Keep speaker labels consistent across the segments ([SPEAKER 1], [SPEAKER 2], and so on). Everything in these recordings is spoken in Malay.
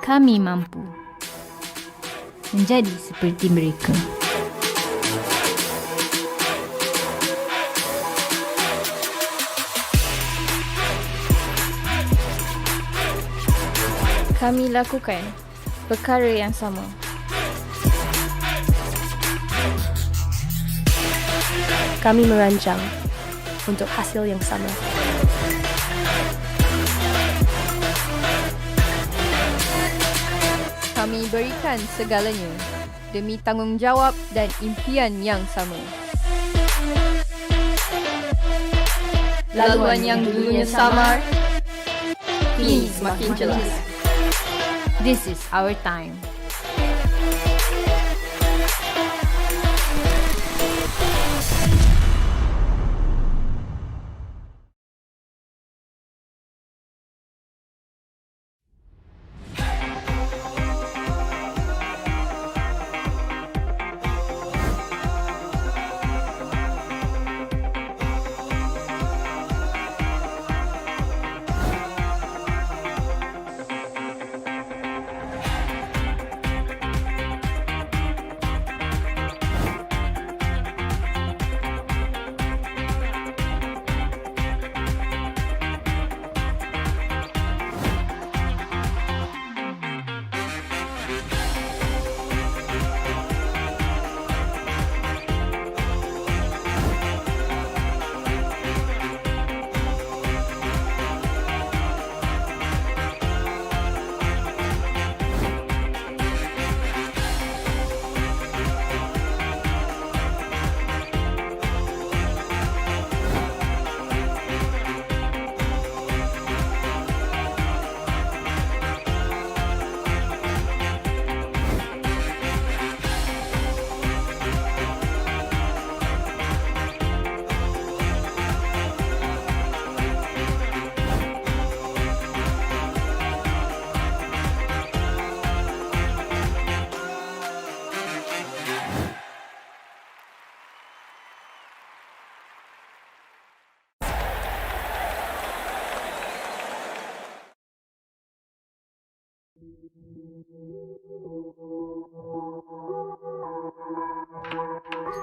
[SPEAKER 1] Kami mampu menjadi seperti mereka. Kami lakukan perkara yang sama.
[SPEAKER 2] Kami merancang untuk hasil yang sama.
[SPEAKER 3] Kami berikan segalanya demi tanggungjawab dan impian yang sama. Laluan yang dulunya samar, kini semakin jelas.
[SPEAKER 1] This is our time.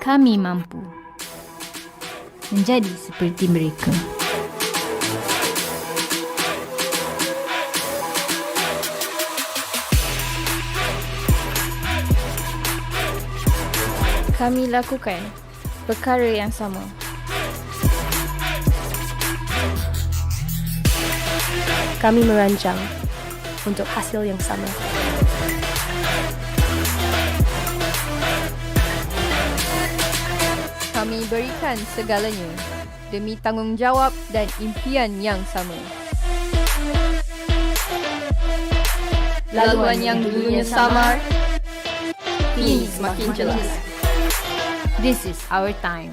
[SPEAKER 1] Kami mampu menjadi seperti mereka.
[SPEAKER 3] Kami lakukan perkara yang sama.
[SPEAKER 2] Kami merancang untuk hasil yang sama.
[SPEAKER 3] Kami berikan segalanya demi tanggungjawab dan impian yang sama. Laluan yang dulunya samar, kini semakin jelas.
[SPEAKER 1] This is our time.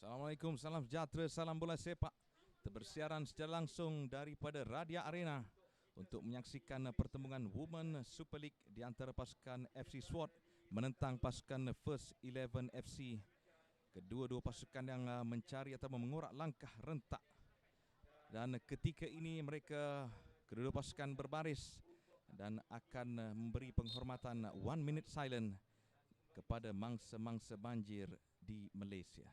[SPEAKER 4] Assalamualaikum, salam sejahtera, salam bola sepak. Terbersiaran secara langsung daripada Radia Arena untuk menyaksikan pertembungan Women Super League di antara pasukan FC SWAT menentang pasukan First 11 FC. Kedua-dua pasukan yang mencari atau mengorak langkah rentak. Dan ketika ini mereka kedua pasukan berbaris dan akan memberi penghormatan 1 minute silent kepada mangsa-mangsa banjir di Malaysia.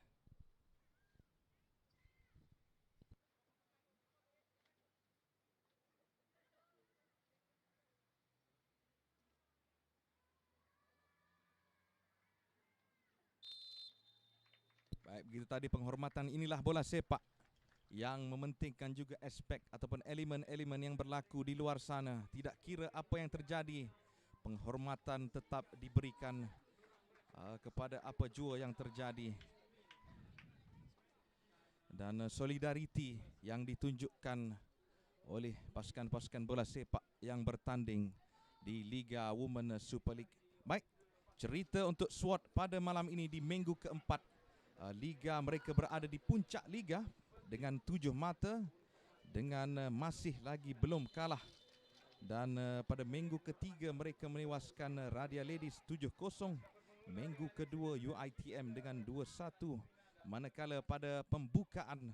[SPEAKER 4] Baik, begitu tadi penghormatan. Inilah bola sepak yang mementingkan juga aspek ataupun elemen-elemen yang berlaku di luar sana. Tidak kira apa yang terjadi, penghormatan tetap diberikan kepada apa jua yang terjadi. Dan solidariti yang ditunjukkan oleh pasukan-pasukan bola sepak yang bertanding di Liga Women Super League. Baik, cerita untuk SWAT pada malam ini di minggu keempat. Liga mereka berada di puncak liga dengan 7 mata, dengan masih lagi belum kalah. Dan pada minggu ketiga mereka menewaskan Radia Ladies 7-0. Minggu kedua UITM dengan 2-1. Manakala pada pembukaan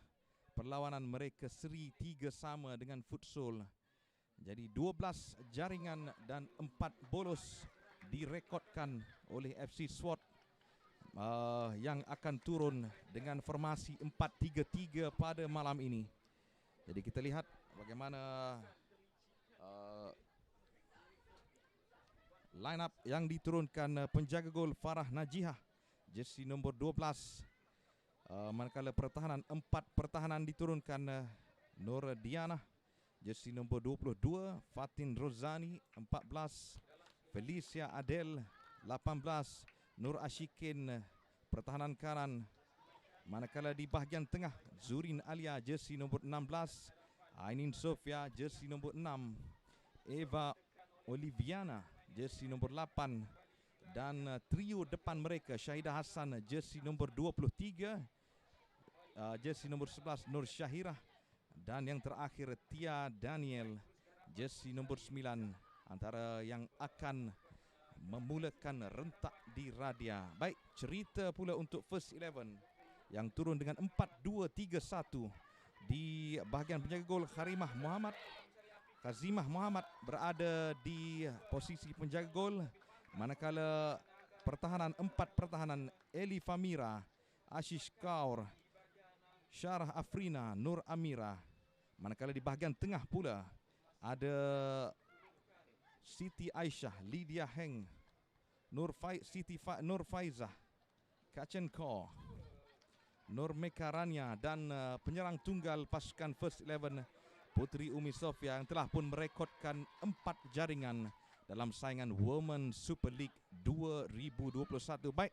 [SPEAKER 4] perlawanan mereka seri 3-3 dengan Futsal. Jadi 12 jaringan dan 4 bolos direkodkan oleh FC SWAT yang akan turun dengan formasi 4-3-3 pada malam ini. Jadi kita lihat bagaimana line up yang diturunkan. Penjaga gol Farah Najihah, jersey nombor 12. Manakala pertahanan 4 pertahanan diturunkan Nur Diana, jersey nombor 22. Fatin Rozani 14. Felicia Adel 18. Nur Ashikin pertahanan kanan. Manakala di bahagian tengah Zurin Alia, jersey nombor 16. Ainin Sofia, jersey nombor 6. Eva Oliviana, jersey nombor 8. Dan trio depan mereka Syahidah Hassan, jersey nombor 23. Jersey nombor 11 Nur Syahirah. Dan yang terakhir Tia Daniel, jersey nombor 9. Antara yang akan memulakan rentak di Radia. Baik, cerita pula untuk First 11 yang turun dengan 4-2-3-1. Di bahagian penjaga gol Karimah Muhammad, Kazimah Muhammad berada di posisi penjaga gol. Manakala pertahanan 4 pertahanan Eli Famira, Ashish Kaur, Syarah Afrina, Nur Amira. Manakala di bahagian tengah pula ada Siti Aisyah, Lydia Heng, Nur Faizah, Kachen Kaur, Nur Mekarania dan penyerang tunggal pasukan First 11 Putri Umi Sofia yang telah pun merekodkan 4 jaringan dalam saingan Women Super League 2021. Baik,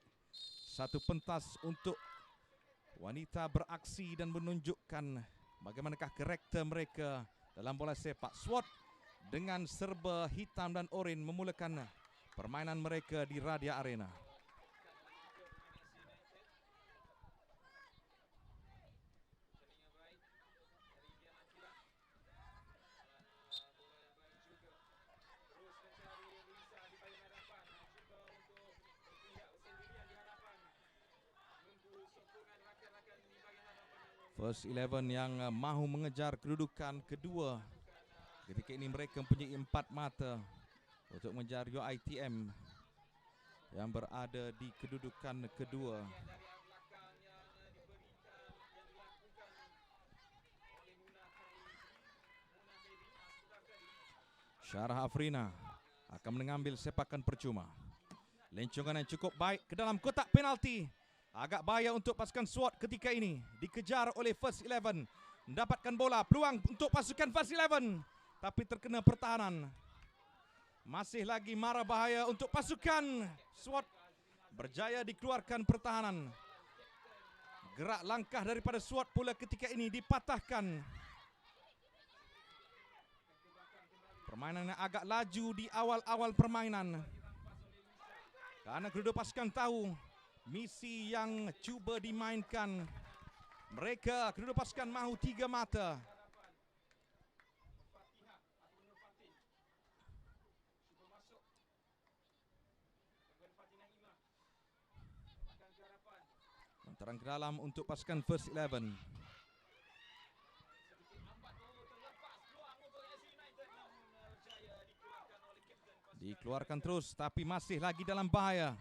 [SPEAKER 4] satu pentas untuk wanita beraksi dan menunjukkan bagaimanakah karakter mereka dalam bola sepak. SWAT dengan serba hitam dan oranye memulakan permainan mereka di Radia Arena. First 11 yang mahu mengejar kedudukan kedua. Ketika ini mereka mempunyai 4 mata untuk mengejar UITM yang berada di kedudukan kedua. Syarah Afrina akan mengambil sepakan percuma. Lencongan yang cukup baik ke dalam kotak penalti. Agak bahaya untuk pasukan SWAT ketika ini. Dikejar oleh First 11. Mendapatkan bola. Peluang untuk pasukan First 11. Tapi terkena pertahanan. Masih lagi mara bahaya untuk pasukan SWAT. Berjaya dikeluarkan pertahanan. Gerak langkah daripada SWAT pula ketika ini dipatahkan. Permainan yang agak laju di awal-awal permainan. Karena kedua pasukan tahu misi yang cuba dimainkan Mereka kedua pasukan mahu 3 mata. Terang ke dalam untuk pasukan First 11. Dikeluarkan terus tapi masih lagi dalam bahaya.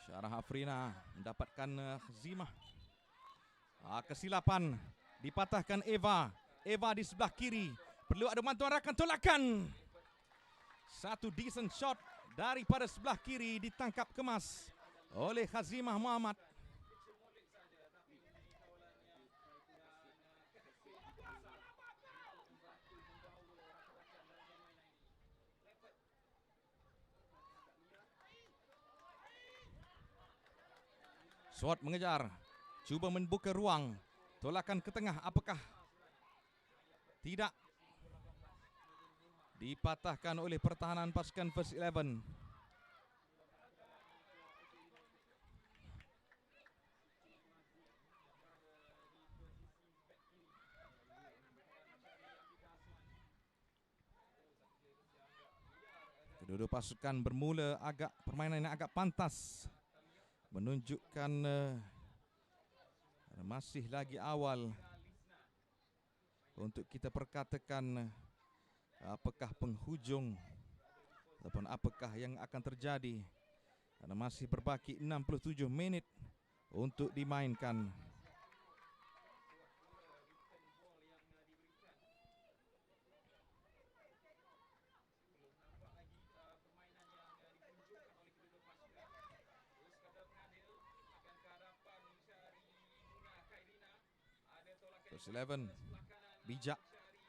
[SPEAKER 4] Syarah Afrina mendapatkan khazimah. Kesilapan. Dipatahkan Eva. Eva di sebelah kiri. Perlu ada bantuan rakan tolakan. Satu decent shot daripada sebelah kiri ditangkap kemas oleh Khazimah Muhammad. Swat mengejar. Cuba membuka ruang. Tolakan ke tengah, apakah? Tidak. Dipatahkan oleh pertahanan pasukan First 11. Kedua-dua pasukan bermula permainan yang agak pantas. Menunjukkan masih lagi awal untuk kita perkatakan apakah penghujung ataupun apakah yang akan terjadi, karena masih berbaki 67 minit untuk dimainkan. First 11 bijak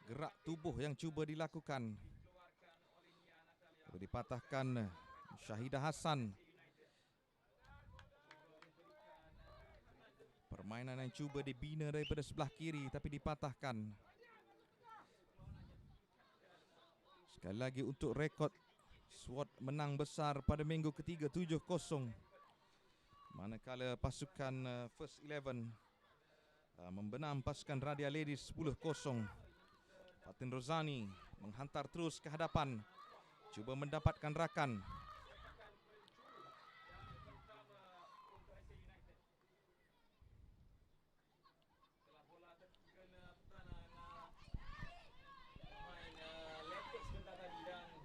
[SPEAKER 4] gerak tubuh yang cuba dilakukan. Dipatahkan Syahidah Hassan. Permainan yang cuba dibina daripada sebelah kiri tapi dipatahkan. Sekali lagi untuk rekod, SWAT menang besar pada minggu ketiga 7-0. Manakala pasukan First 11 membenam pasukan Radia Ladies 10-0. Fatin Rozani menghantar terus ke hadapan. Cuba mendapatkan rakan.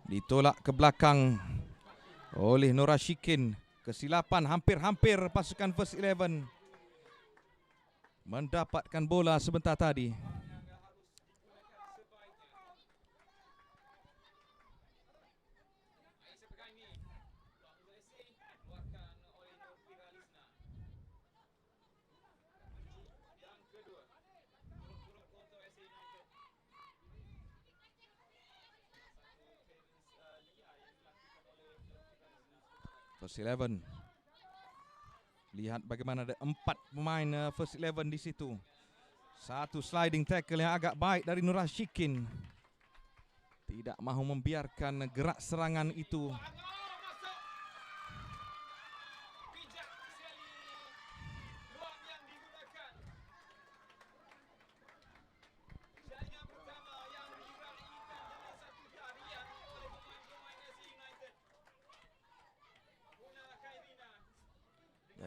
[SPEAKER 4] Ditolak ke belakang oleh Nora Shikin. Kesilapan hampir-hampir pasukan First 11 mendapatkan bola sebentar tadi. First 11. Lihat bagaimana ada 4 pemain First 11 di situ. Satu sliding tackle yang agak baik dari Nurah Shikin. Tidak mahu membiarkan gerak serangan itu.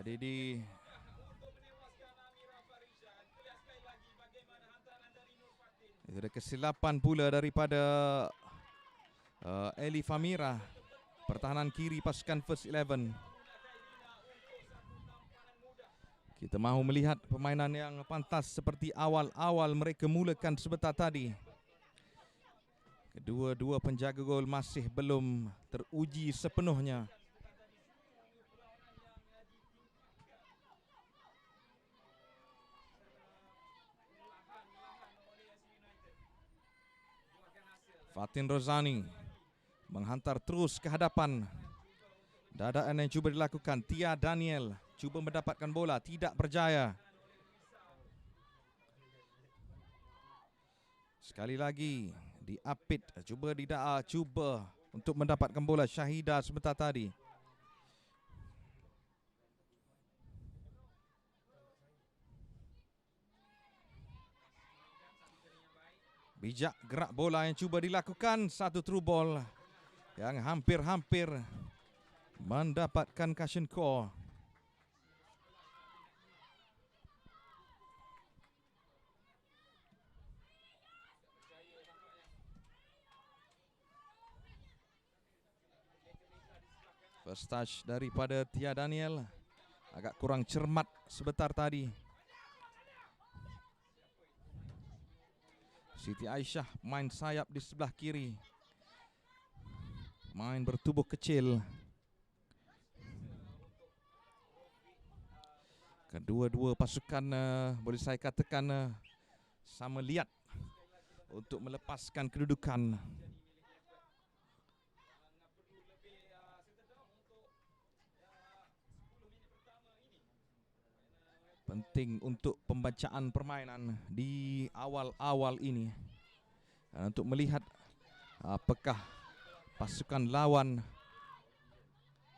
[SPEAKER 4] Jadi ada kesilapan pula daripada Eli Famira, pertahanan kiri pasukan First 11. Kita mahu melihat permainan yang pantas seperti awal-awal mereka mulakan sebentar tadi. Kedua-dua penjaga gol masih belum teruji sepenuhnya. Fatin Rozani menghantar terus ke hadapan. Dadaan yang cuba dilakukan. Tia Daniel cuba mendapatkan bola, tidak berjaya. Sekali lagi diapit, cuba untuk mendapatkan bola. Syahidah sebentar tadi. Bijak gerak bola yang cuba dilakukan. Satu through ball yang hampir-hampir mendapatkan caution call. First touch daripada Tia Daniel. Agak kurang cermat sebentar tadi. Siti Aisyah main sayap di sebelah kiri. Main bertubuh kecil. Kedua-dua pasukan boleh saya katakan sama liat untuk melepaskan kedudukan. Penting untuk pembacaan permainan di awal-awal ini untuk melihat apakah pasukan lawan,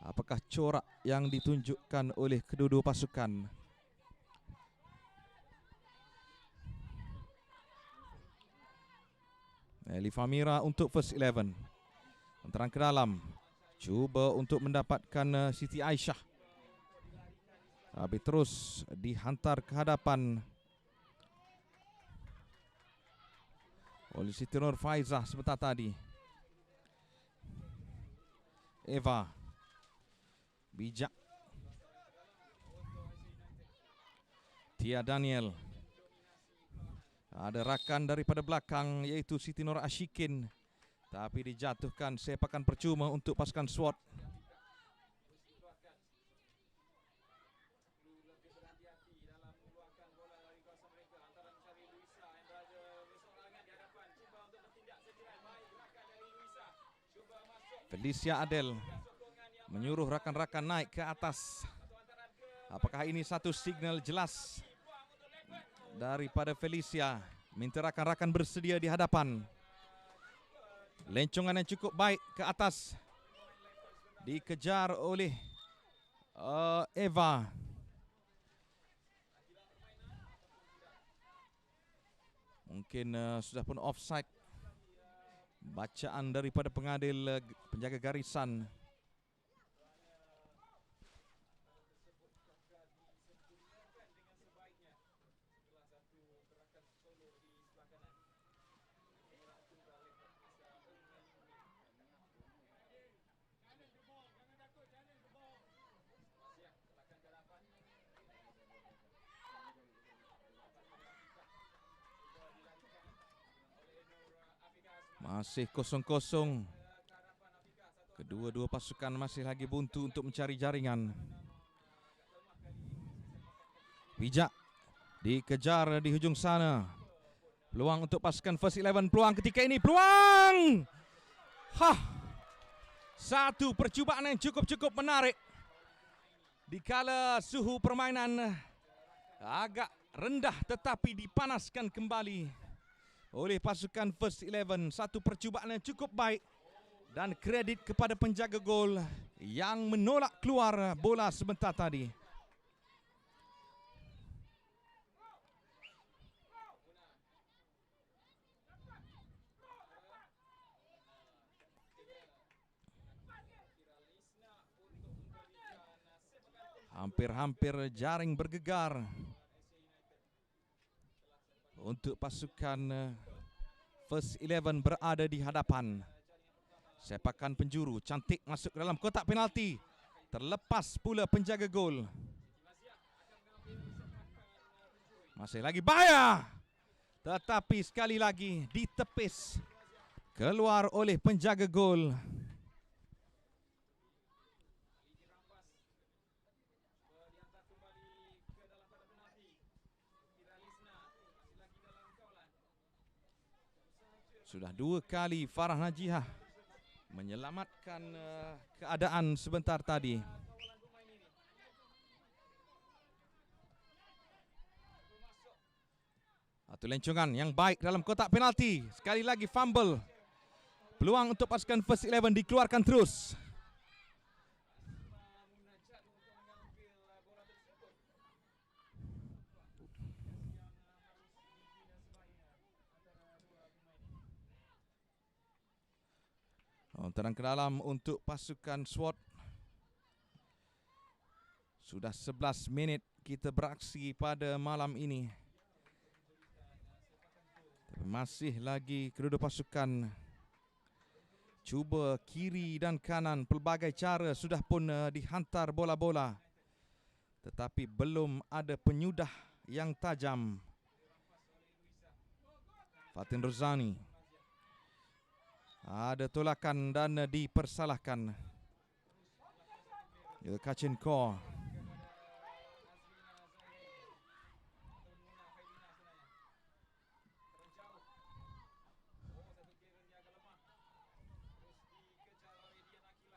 [SPEAKER 4] apakah corak yang ditunjukkan oleh kedua-dua pasukan. Eli Famira untuk first 11. Terang ke dalam. Cuba untuk mendapatkan Siti Aisyah. Tapi terus dihantar ke hadapan oleh Siti Nur Faizah sebentar tadi. Eva bijak. Tia Daniel. Ada rakan daripada belakang iaitu Siti Nur Ashikin. Tapi dijatuhkan sepakan percuma untuk pasukan SWAT. Felicia Adel menyuruh rakan-rakan naik ke atas. Apakah ini satu signal jelas daripada Felicia minta rakan-rakan bersedia di hadapan. Lencongan yang cukup baik ke atas dikejar oleh Eva. Mungkin sudah pun offside. Bacaan daripada pengadil penjaga garisan. Masih kosong-kosong. Kedua-dua pasukan masih lagi buntu untuk mencari jaringan. Bijak dikejar di hujung sana. Peluang untuk pasukan first 11. Peluang ketika ini. Peluang! Satu percubaan yang cukup menarik. Dikala suhu permainan agak rendah tetapi dipanaskan kembali oleh pasukan first 11. Satu percubaan yang cukup baik. Dan kredit kepada penjaga gol yang menolak keluar bola sebentar tadi. Hampir-hampir jaring bergegar untuk pasukan first 11 berada di hadapan. Sepakan penjuru cantik masuk ke dalam kotak penalti. Terlepas pula penjaga gol. Masih lagi bahaya. Tetapi sekali lagi ditepis keluar oleh penjaga gol. Sudah dua kali Farah Najihah menyelamatkan keadaan sebentar tadi. Satu lencongan yang baik dalam kotak penalti. Sekali lagi fumble. Peluang untuk pasukan First 11 dikeluarkan terus. Terang ke dalam untuk pasukan SWAT. Sudah 11 minit kita beraksi pada malam ini. Tapi masih lagi kedua pasukan cuba kiri dan kanan, pelbagai cara sudah pun dihantar bola-bola. Tetapi belum ada penyudah yang tajam. Fatin Rozani. Ada tolakan dan dipersalahkan. Kachin Kaur.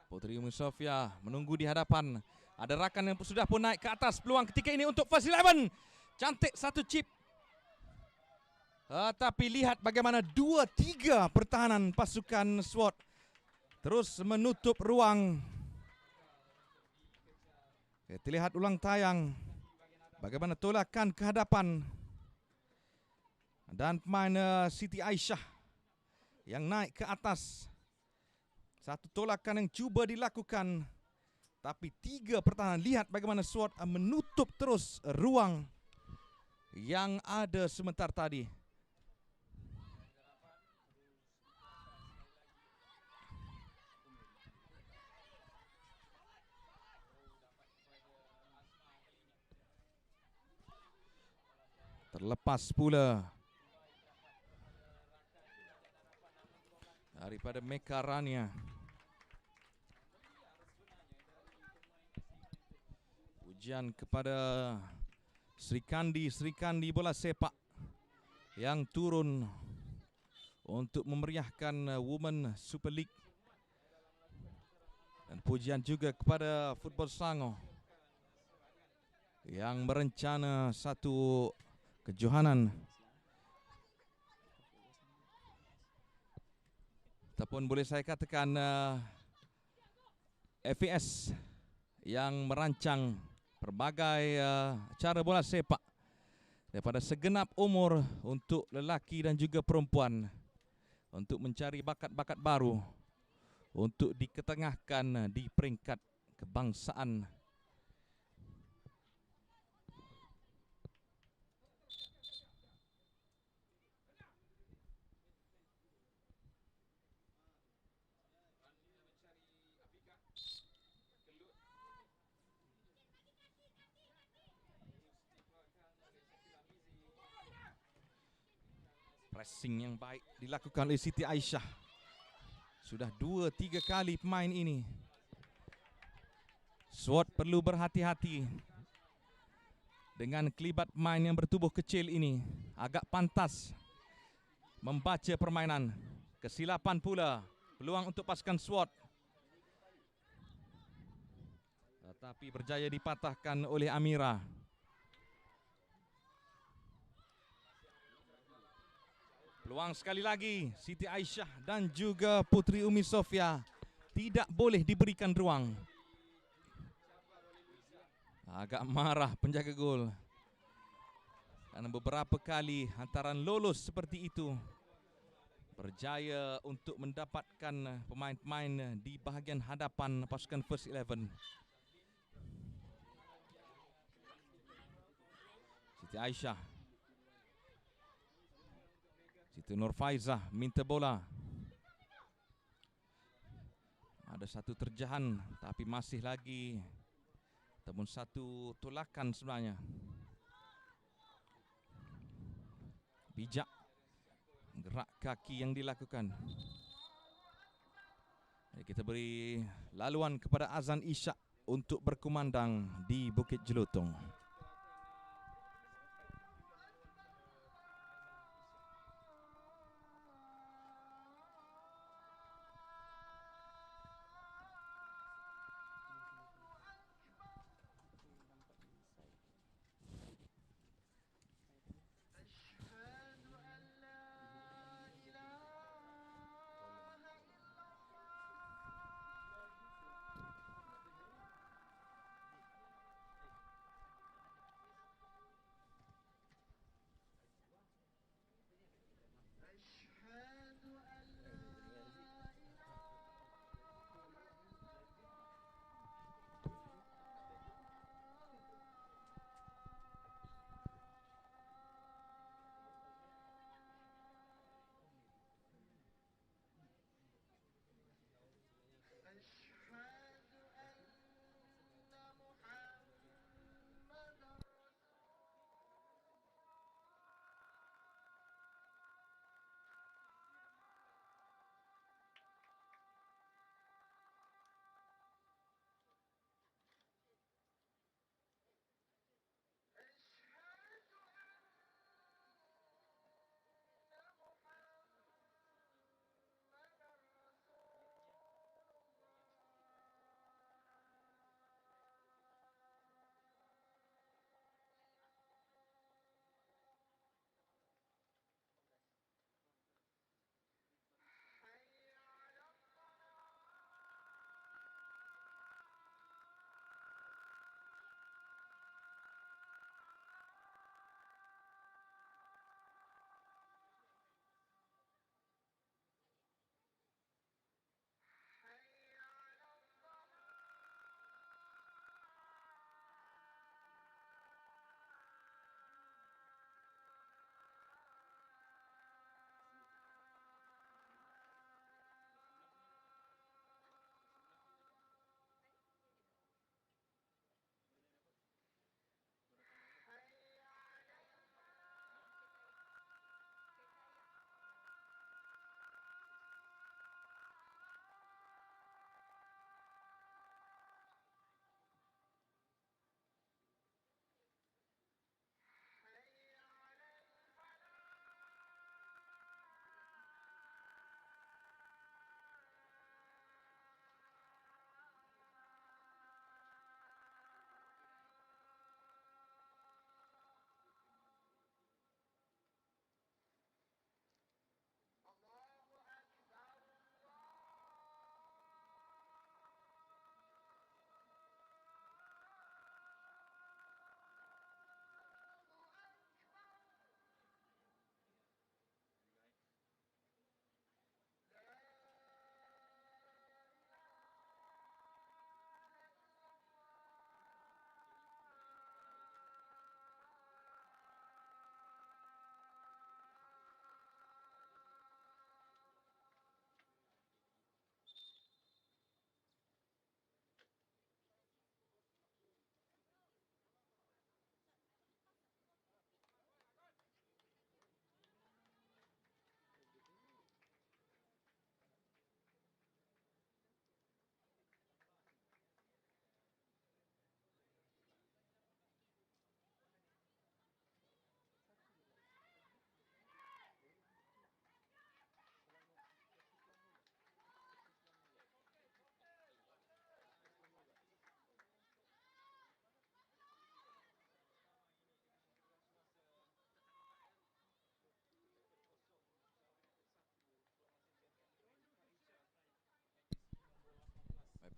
[SPEAKER 4] Putri Umi Sofia menunggu di hadapan. Ada rakan yang sudah pun naik ke atas. Peluang ketika ini untuk First 11. Cantik satu chip. Tapi lihat bagaimana 2-3 pertahanan pasukan SWAT terus menutup ruang. Kita lihat ulang tayang bagaimana tolakan ke hadapan. Dan pemain Siti Aisyah yang naik ke atas. Satu tolakan yang cuba dilakukan. Tapi 3 pertahanan. Lihat bagaimana SWAT menutup terus ruang yang ada sebentar tadi. Terlepas pula daripada Meka Rania. Pujian kepada Sri Kandi bola sepak yang turun untuk memeriahkan Women Super League. Dan pujian juga kepada Football Selangor yang merencana satu kejohanan ataupun boleh saya katakan FAS yang merancang berbagai cara bola sepak daripada segenap umur untuk lelaki dan juga perempuan untuk mencari bakat-bakat baru untuk diketengahkan di peringkat kebangsaan. Pressing yang baik dilakukan oleh Siti Aisyah. Sudah 2-3 kali pemain ini. SWAT perlu berhati-hati dengan kelibat pemain yang bertubuh kecil ini. Agak pantas membaca permainan. Kesilapan pula peluang untuk pasukan SWAT. Tetapi berjaya dipatahkan oleh Amira. Peluang sekali lagi Siti Aisyah dan juga Putri Umi Sofia tidak boleh diberikan ruang. Agak marah penjaga gol. Karena beberapa kali hantaran lolos seperti itu berjaya untuk mendapatkan pemain-pemain di bahagian hadapan pasukan First 11. Siti Aisyah. Siti Nurfaizah minta bola. Ada satu terjahan tapi masih lagi namun satu tolakan sebenarnya. Bijak gerak kaki yang dilakukan. Kita beri laluan kepada azan Isyak untuk berkumandang di Bukit Jelutong.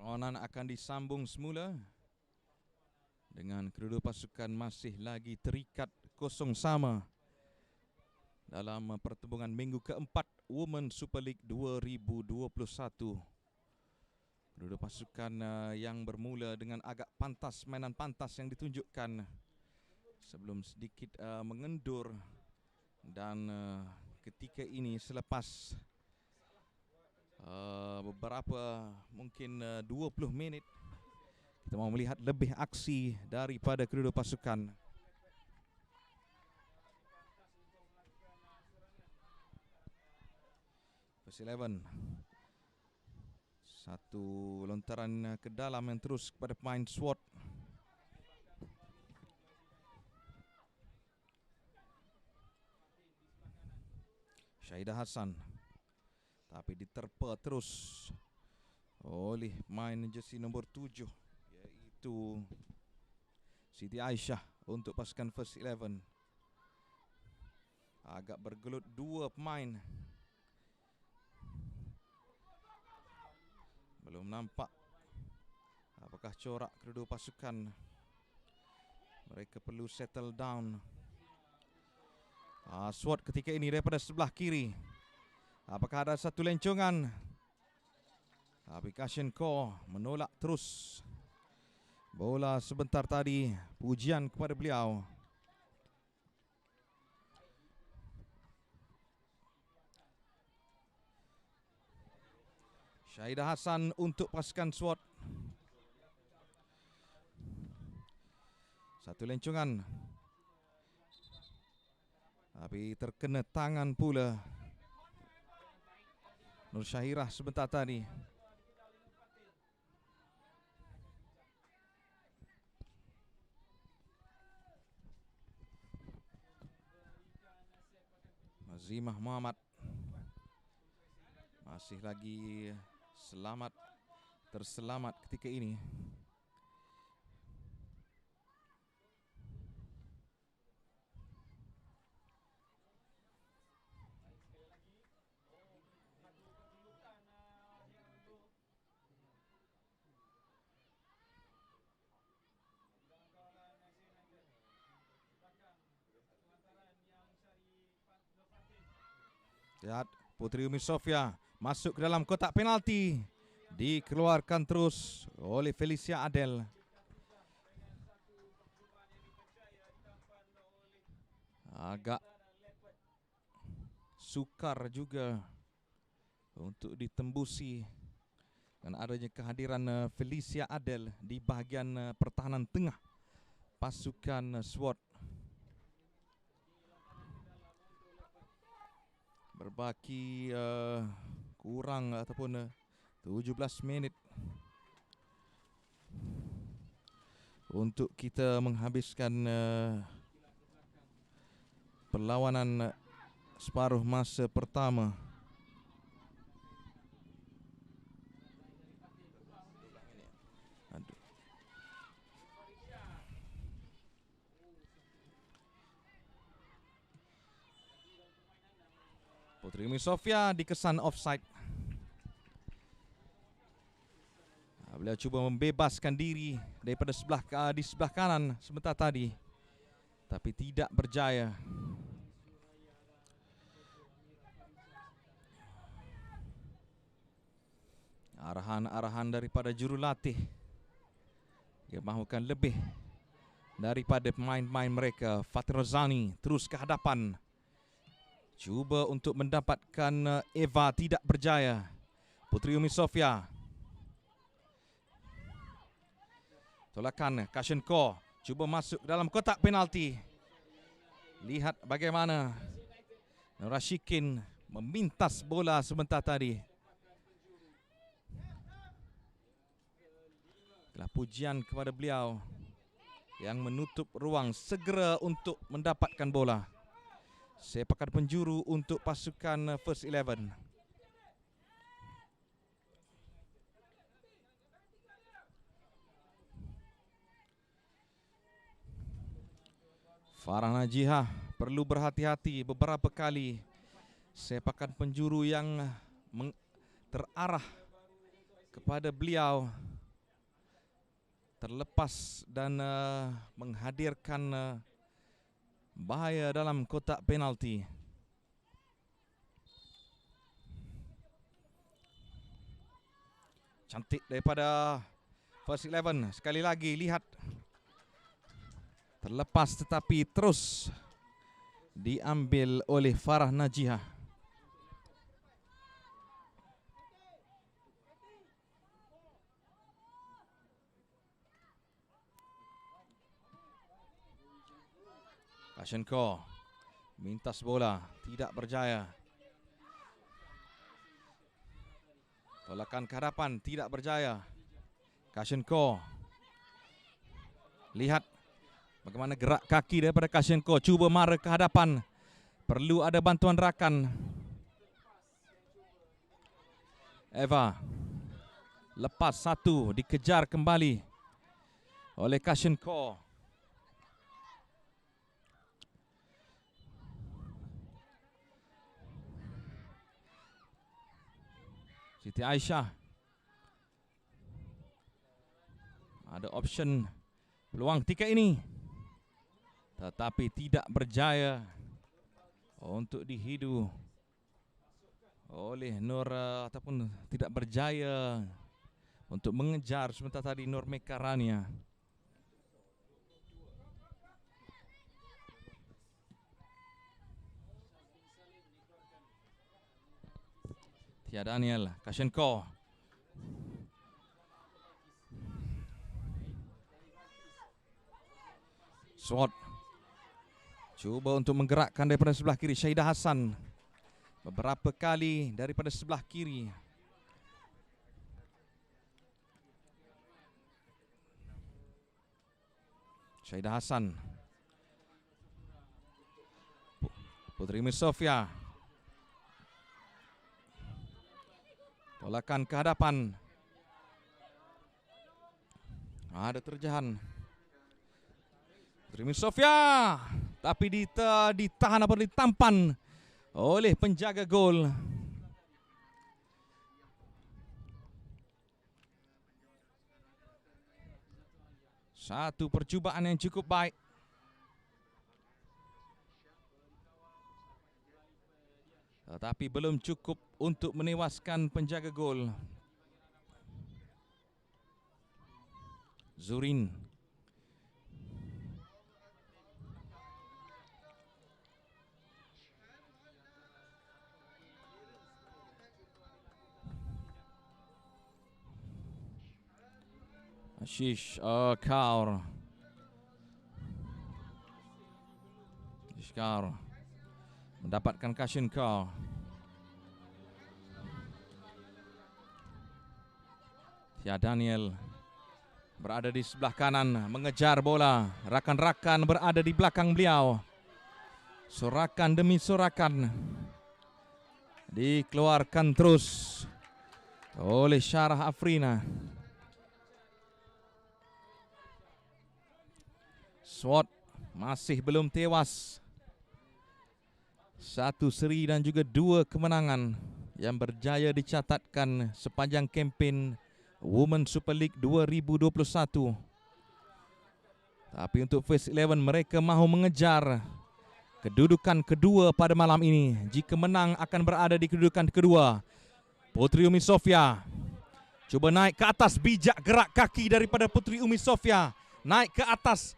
[SPEAKER 4] Perlawanan akan disambung semula dengan kedua pasukan masih lagi terikat kosong sama dalam pertembungan minggu keempat Women Super League 2021. Kedua pasukan yang bermula dengan agak pantas, mainan pantas yang ditunjukkan sebelum sedikit mengendur, dan ketika ini selepas beberapa mungkin 20 minit kita mau melihat lebih aksi daripada kedua pasukan. First 11. Satu lontaran ke dalam yang terus kepada pemain SWAT. Syahidah Hassan, tapi diterpa terus oleh main jersey nombor 7, iaitu Siti Aisyah untuk pasukan First 11. Agak bergelut dua pemain. Belum nampak apakah corak kedua pasukan. Mereka perlu settle down. SWAT ketika ini daripada sebelah kiri. Apakah ada satu lencongan? Tapi Kashin Kaur menolak terus bola sebentar tadi. Pujian kepada beliau. Syahidah Hassan untuk pasukan SWAT. Satu lencongan, tapi terkena tangan pula Nur Syahirah sebentar tadi. Mazimah Muhammad masih lagi terselamat ketika ini. Lihat, Puteri Umi Sofia masuk ke dalam kotak penalti. Dikeluarkan terus oleh Felicia Adel. Agak sukar juga untuk ditembusi dan adanya kehadiran Felicia Adel di bahagian pertahanan tengah pasukan SWAT. Berbaki kurang ataupun 17 minit untuk kita menghabiskan perlawanan separuh masa pertama. Puteri Umi Sofia dikesan offside. Beliau cuba membebaskan diri daripada di sebelah kanan sebentar tadi, tapi tidak berjaya. Arahan-arahan daripada jurulatih, dia mahukan lebih daripada pemain-pemain mereka. Fatir Rozani terus ke hadapan, cuba untuk mendapatkan Eva, tidak berjaya. Puteri Umi Sofia, tolakan Kashin Kaur, cuba masuk dalam kotak penalti. Lihat bagaimana Rashikin memintas bola sebentar tadi. Itulah pujian kepada beliau yang menutup ruang segera untuk mendapatkan bola. Sepakan penjuru untuk pasukan First 11. Farah Najihah perlu berhati-hati beberapa kali. Sepakan penjuru yang terarah kepada beliau terlepas dan menghadirkan bahaya dalam kotak penalti. Cantik daripada First 11. Sekali lagi lihat. Terlepas tetapi terus diambil oleh Farah Najihah. Kashenko mintas bola, tidak berjaya. Tolakan ke hadapan, tidak berjaya. Kashenko. Lihat bagaimana gerak kaki daripada Kashenko. Cuba mara ke hadapan. Perlu ada bantuan rakan. Eva. Lepas satu, dikejar kembali oleh Kashenko. Siti Aisyah. Ada option peluang ketika ini. Tetapi tidak berjaya untuk dihidu oleh Nur ataupun tidak berjaya untuk mengejar sebentar tadi Nur Mekarania. Tia Daniel, Kashenko. Swat. Cuba untuk menggerakkan daripada sebelah kiri. Syahidah Hassan. Beberapa kali daripada sebelah kiri. Syahidah Hassan. Putri Umi Sofia. Tolakan ke hadapan. Ada terjahan. Putri Umi Sofia. Tapi ditahan atau ditampan oleh penjaga gol. Satu percubaan yang cukup baik. Tetapi belum cukup untuk menewaskan penjaga gol. Zurin. Ashish Kaur. Kaur mendapatkan Kashenko. Tia Daniel berada di sebelah kanan mengejar bola. Rakan-rakan berada di belakang beliau. Sorakan demi sorakan dikeluarkan terus oleh Syarah Afrina. Swat masih belum tewas. Satu seri dan juga dua kemenangan yang berjaya dicatatkan sepanjang kempen Women Super League 2021. Tapi untuk First 11 mereka mahu mengejar kedudukan kedua pada malam ini. Jika menang akan berada di kedudukan kedua. Putri Umi Sofia cuba naik ke atas, bijak gerak kaki daripada Putri Umi Sofia. Naik ke atas.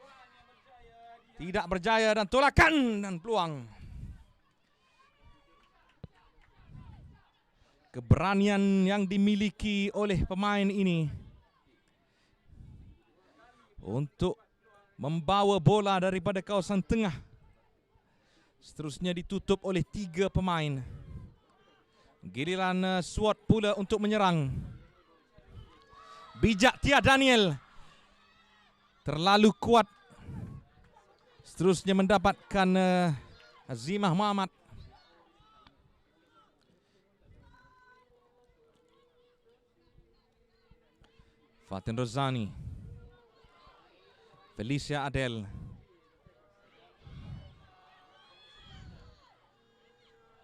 [SPEAKER 4] Tidak berjaya dan tolakan dan peluang. Keberanian yang dimiliki oleh pemain ini untuk membawa bola daripada kawasan tengah. Seterusnya ditutup oleh 3 pemain. Giliran Swat pula untuk menyerang. Bijak Tia Daniel. Terlalu kuat. Seterusnya mendapatkan Azimah Muhammad. Fatin Rozani. Felicia Adel.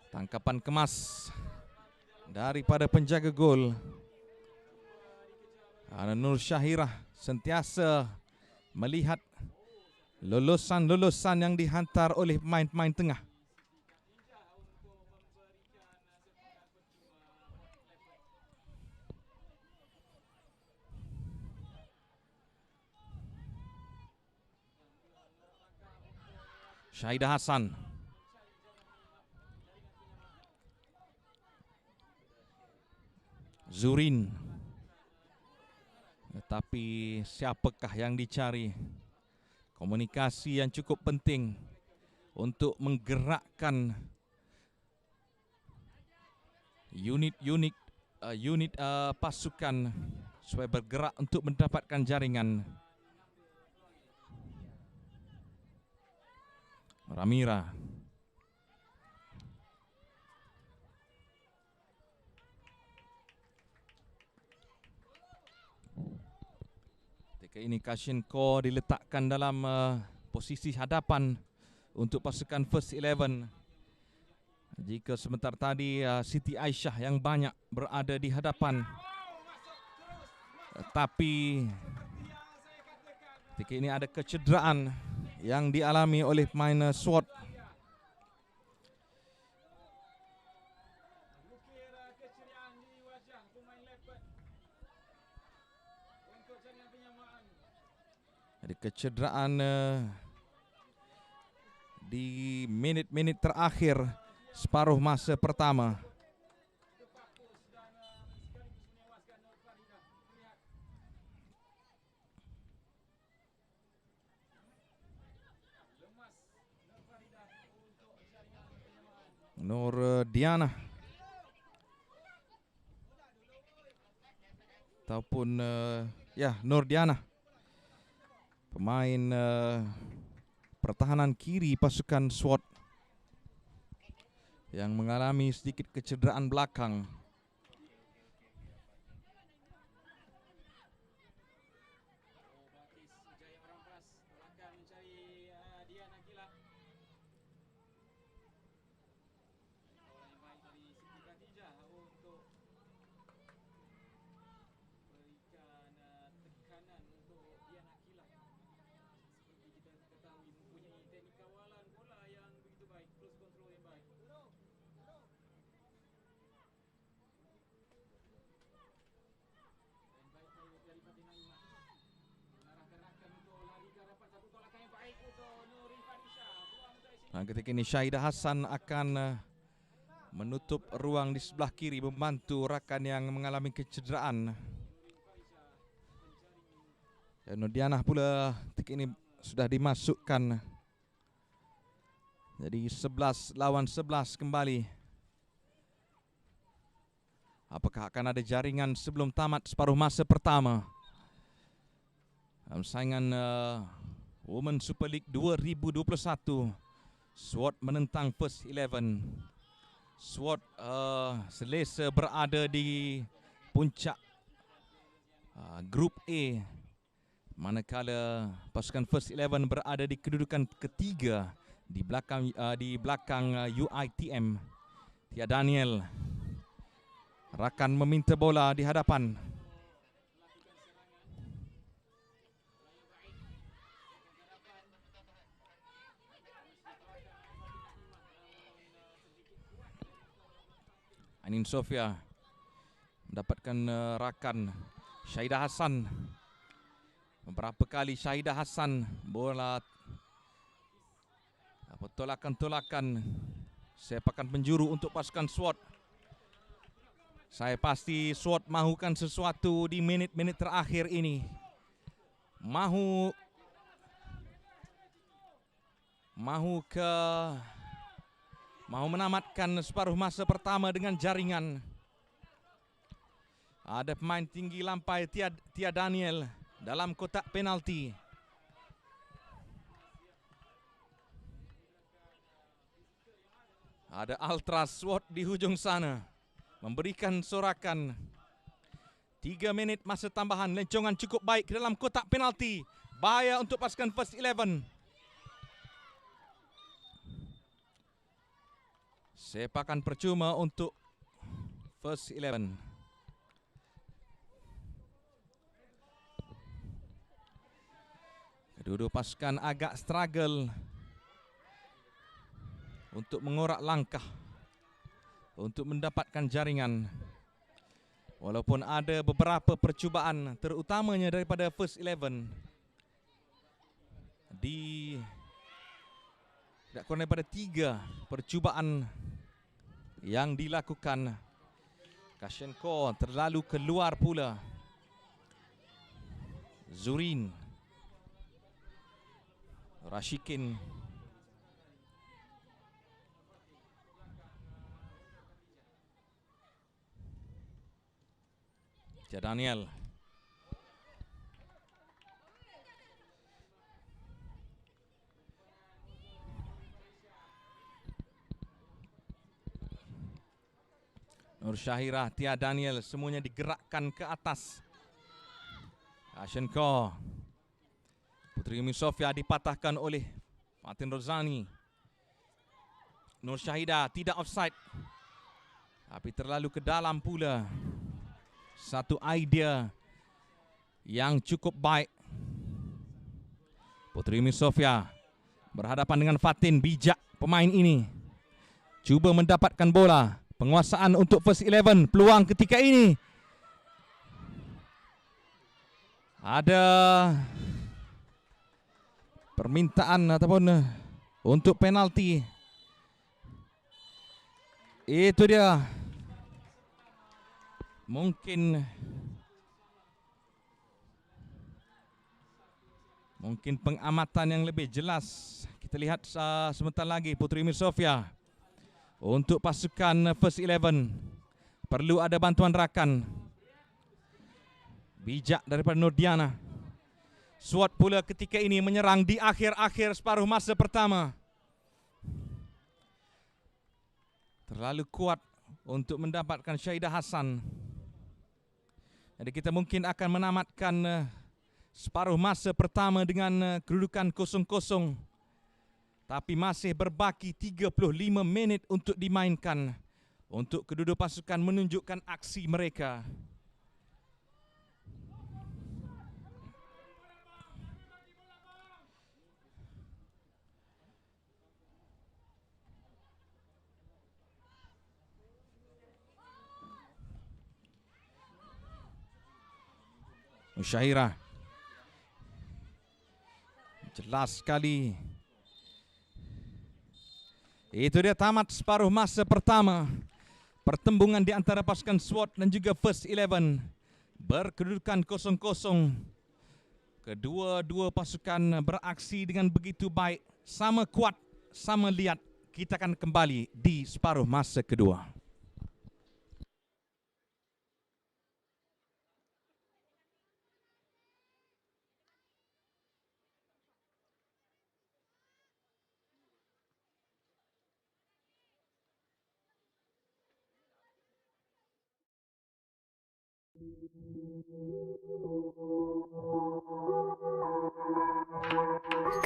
[SPEAKER 4] Tangkapan kemas daripada penjaga gol. Ada Nur Syahirah sentiasa melihat lulusan-lulusan yang dihantar oleh pemain-pemain tengah. Syahidah Hassan. Zurin. Tetapi siapakah yang dicari? Komunikasi yang cukup penting untuk menggerakkan unit pasukan supaya bergerak untuk mendapatkan jaringan. Ramira. Ketika ini Kashinko diletakkan dalam posisi hadapan untuk pasukan First 11. Jika sebentar tadi Siti Aisyah yang banyak berada di hadapan. Tapi ketika ini ada kecederaan yang dialami oleh pemain SWAT. Ada kecederaan di minit-minit terakhir separuh masa pertama. Nur Diana ataupun Nur Diana, pemain pertahanan kiri pasukan SWAT yang mengalami sedikit kecederaan belakang. Ketika ini Syahidah Hassan akan menutup ruang di sebelah kiri, membantu rakan yang mengalami kecederaan. Dan Nurdianah pula ketika ini sudah dimasukkan. Jadi 11 lawan 11 kembali. Apakah akan ada jaringan sebelum tamat separuh masa pertama? Dalam saingan Women Super League 2021. SWAT menentang First 11. SWAT selesa berada di puncak grup A, manakala pasukan First 11 berada di kedudukan ketiga di belakang UITM. Tia Daniel rakan meminta bola di hadapan. Anin Sofia mendapatkan rakan Syahidah Hassan. Beberapa kali Syahidah Hassan bola tolakan-tolakan sepakan penjuru untuk pasukan SWAT. Saya pasti SWAT mahukan sesuatu di minit-minit terakhir ini. Mahu menamatkan separuh masa pertama dengan jaringan. Ada pemain tinggi lampai Tia Daniel dalam kotak penalti. Ada Ultras SWAT di hujung sana memberikan sorakan. 3 minit masa tambahan, lencongan cukup baik ke dalam kotak penalti. Bahaya untuk pasukan First 11. Sepakan percuma untuk First 11. Kedua pasukan agak struggle untuk mengorak langkah untuk mendapatkan jaringan. Walaupun ada beberapa percubaan, terutamanya daripada first 11 tidak kurang daripada 3 percubaan yang dilakukan. Kashenko terlalu keluar pula. Zurin, Rashikin, Daniel. Nur Syahirah, Tia Daniel, semuanya digerakkan ke atas. Kashenko. Putri Umi Sofia dipatahkan oleh Fatin Rozani. Nur Syahida tidak offside, tapi terlalu ke dalam pula. Satu idea yang cukup baik. Putri Umi Sofia berhadapan dengan Fatin. Bijak pemain ini. Cuba mendapatkan bola. Penguasaan untuk first 11. Peluang ketika ini. Ada permintaan ataupun untuk penalti. Itu dia. Mungkin pengamatan yang lebih jelas. Kita lihat sebentar lagi Putri Umi Sofia. Untuk pasukan first 11 perlu ada bantuan rakan. Bijak daripada Nurdiana. Swat pula ketika ini menyerang di akhir-akhir separuh masa pertama. Terlalu kuat untuk mendapatkan Syahidah Hassan. Jadi kita mungkin akan menamatkan separuh masa pertama dengan kedudukan 0-0. Tapi masih berbaki 35 minit untuk dimainkan. Untuk kedua pasukan menunjukkan aksi mereka. Syahirah. Jelas sekali. Itu dia tamat separuh masa pertama. Pertembungan di antara pasukan SWAT dan juga First 11 berkedudukan 0-0. Kedua-dua pasukan beraksi dengan begitu baik, sama kuat, sama liat. Kita akan kembali di separuh masa kedua.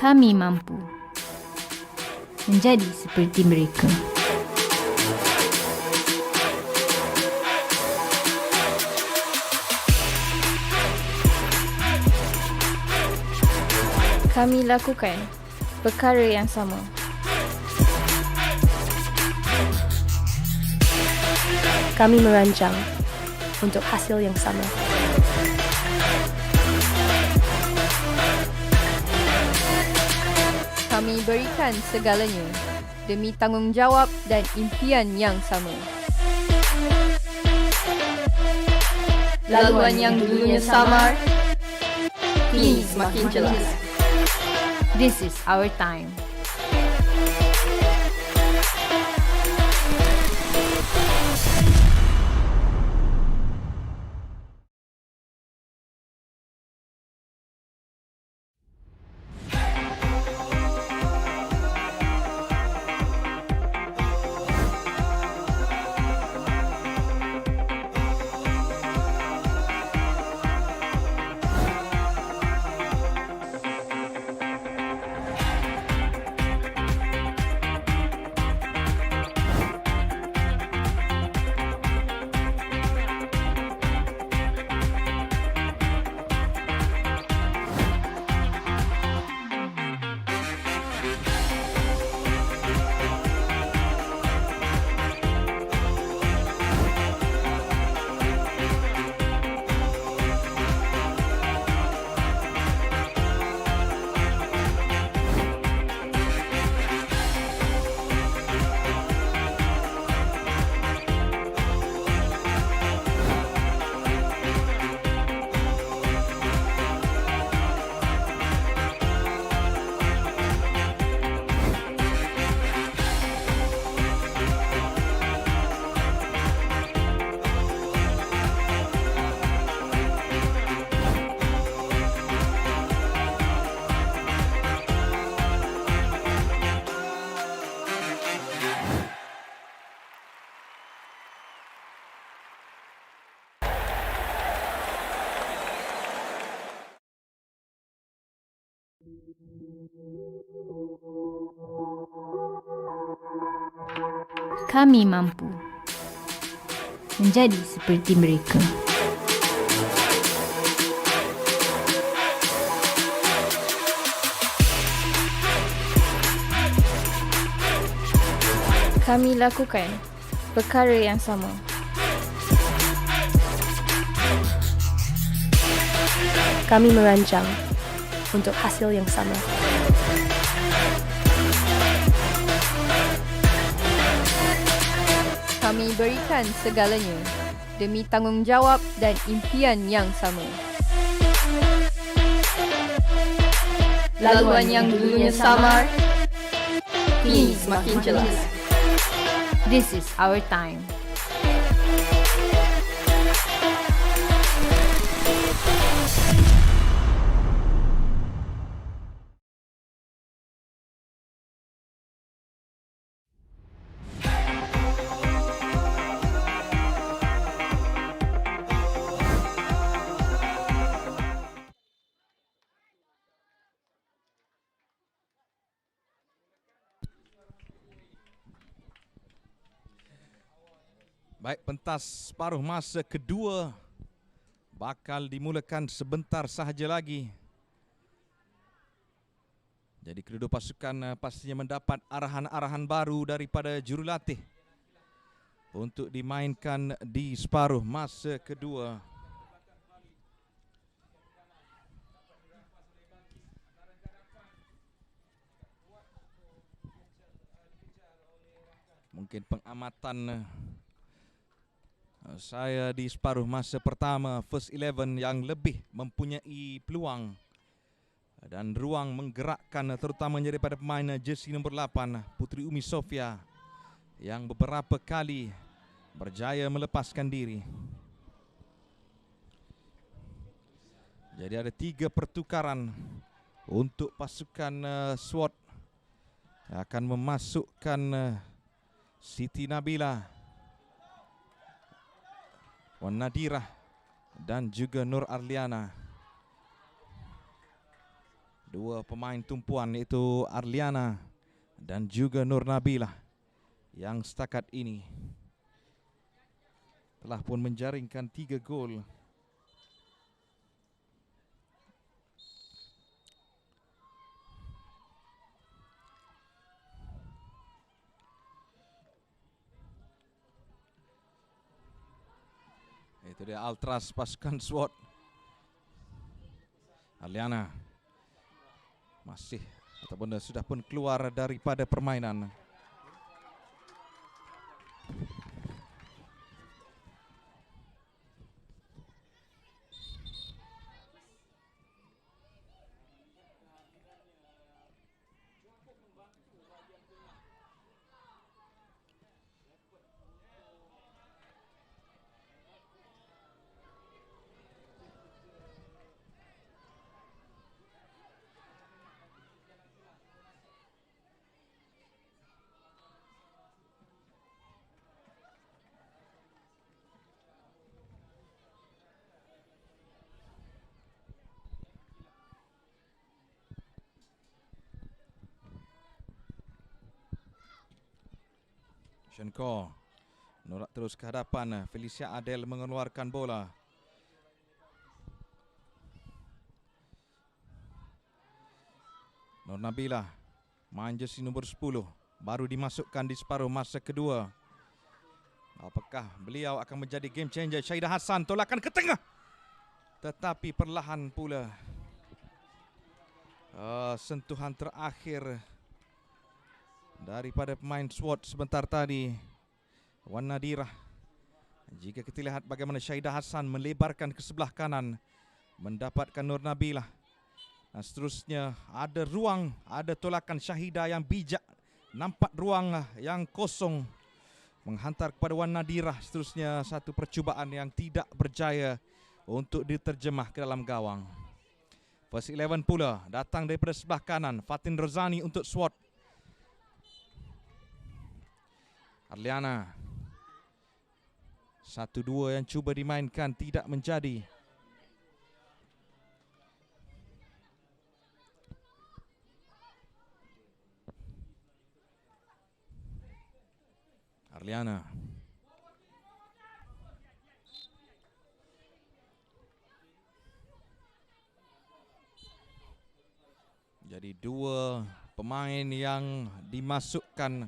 [SPEAKER 1] Kami mampu menjadi seperti mereka.
[SPEAKER 2] Kami lakukan perkara yang sama. Kami merancang untuk hasil yang sama.
[SPEAKER 3] Kami berikan segalanya demi tanggungjawab dan impian yang sama. Laluan yang dulunya samar, kini semakin jelas.
[SPEAKER 1] This is our time. Kami mampu menjadi seperti mereka.
[SPEAKER 2] Kami lakukan perkara yang sama. Kami merancang untuk hasil yang sama.
[SPEAKER 3] Kami berikan segalanya demi tanggungjawab dan impian yang sama. Laluan yang dulunya samar, kini semakin jelas.
[SPEAKER 1] This is our time.
[SPEAKER 4] Baik, pentas separuh masa kedua bakal dimulakan sebentar sahaja lagi. Jadi kedua pasukan pastinya mendapat arahan-arahan baru daripada jurulatih untuk dimainkan di separuh masa kedua. Mungkin pengamatan saya di separuh masa pertama, first 11 yang lebih mempunyai peluang dan ruang menggerakkan, terutamanya daripada pemain jersey nombor 8 Puteri Umi Sofia yang beberapa kali berjaya melepaskan diri. Jadi ada 3 pertukaran untuk pasukan SWAT yang akan memasukkan Siti Nabila, Wan Nadirah dan juga Nur Arliana. 2 pemain tumpuan iaitu Arliana dan juga Nur Nabilah yang setakat ini telah pun menjaringkan 3 gol. Itu dia Ultras pasukan SWAT. Arliana masih ataupun sudah pun keluar daripada permainan. Shenko menolak terus ke hadapan. Felicia Adel mengeluarkan bola. Nur Nabila main jersey nombor 10 baru dimasukkan di separuh masa kedua. Apakah beliau akan menjadi game changer? Syaidah Hassan tolakan ke tengah, tetapi perlahan pula sentuhan terakhir daripada pemain SWAT sebentar tadi, Wan Nadirah. Jika kita lihat bagaimana Syaidah Hassan melebarkan ke sebelah kanan, mendapatkan Nur Nabilah. Dan seterusnya ada ruang, ada tolakan Syahidah yang bijak. Nampak ruang yang kosong menghantar kepada Wan Nadirah. Seterusnya satu percubaan yang tidak berjaya untuk diterjemah ke dalam gawang. First 11 pula datang daripada sebelah kanan, Fatin Rozani untuk SWAT. Arliana, 1-2 yang cuba dimainkan tidak menjadi. Arliana. Jadi dua pemain yang dimasukkan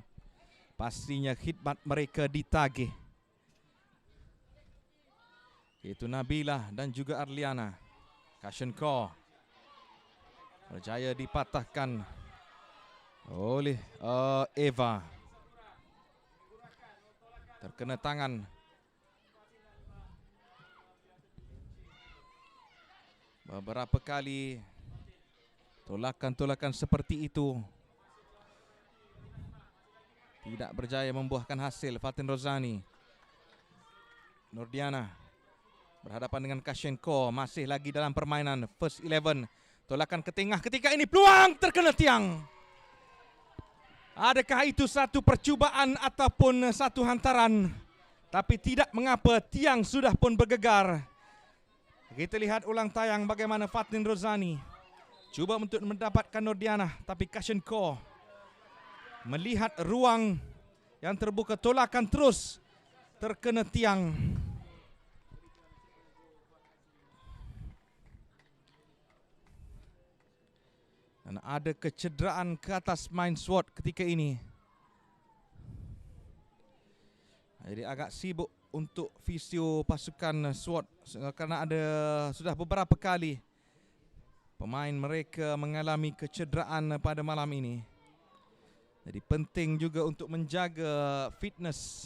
[SPEAKER 4] pastinya khidmat mereka ditagih. Itu Nabilah dan juga Arliana. Cushion Core berjaya dipatahkan oleh Eva. Terkena tangan. Beberapa kali tolakan-tolakan seperti itu tidak berjaya membuahkan hasil. Fatin Rozani. Nurdiana berhadapan dengan Kashenko. Masih lagi dalam permainan first 11. Tolakan ke tengah ketika ini peluang terkena tiang. Adakah itu satu percubaan ataupun satu hantaran? Tapi tidak mengapa, tiang sudah pun bergegar. Kita lihat ulang tayang bagaimana Fatin Rozani cuba untuk mendapatkan Nurdiana, tapi Kashenko melihat ruang yang terbuka, tolakan terus terkena tiang. Dan ada kecederaan ke atas main SWAT ketika ini. Jadi agak sibuk untuk fisio pasukan SWAT karena ada sudah beberapa kali pemain mereka mengalami kecederaan pada malam ini. Jadi penting juga untuk menjaga fitness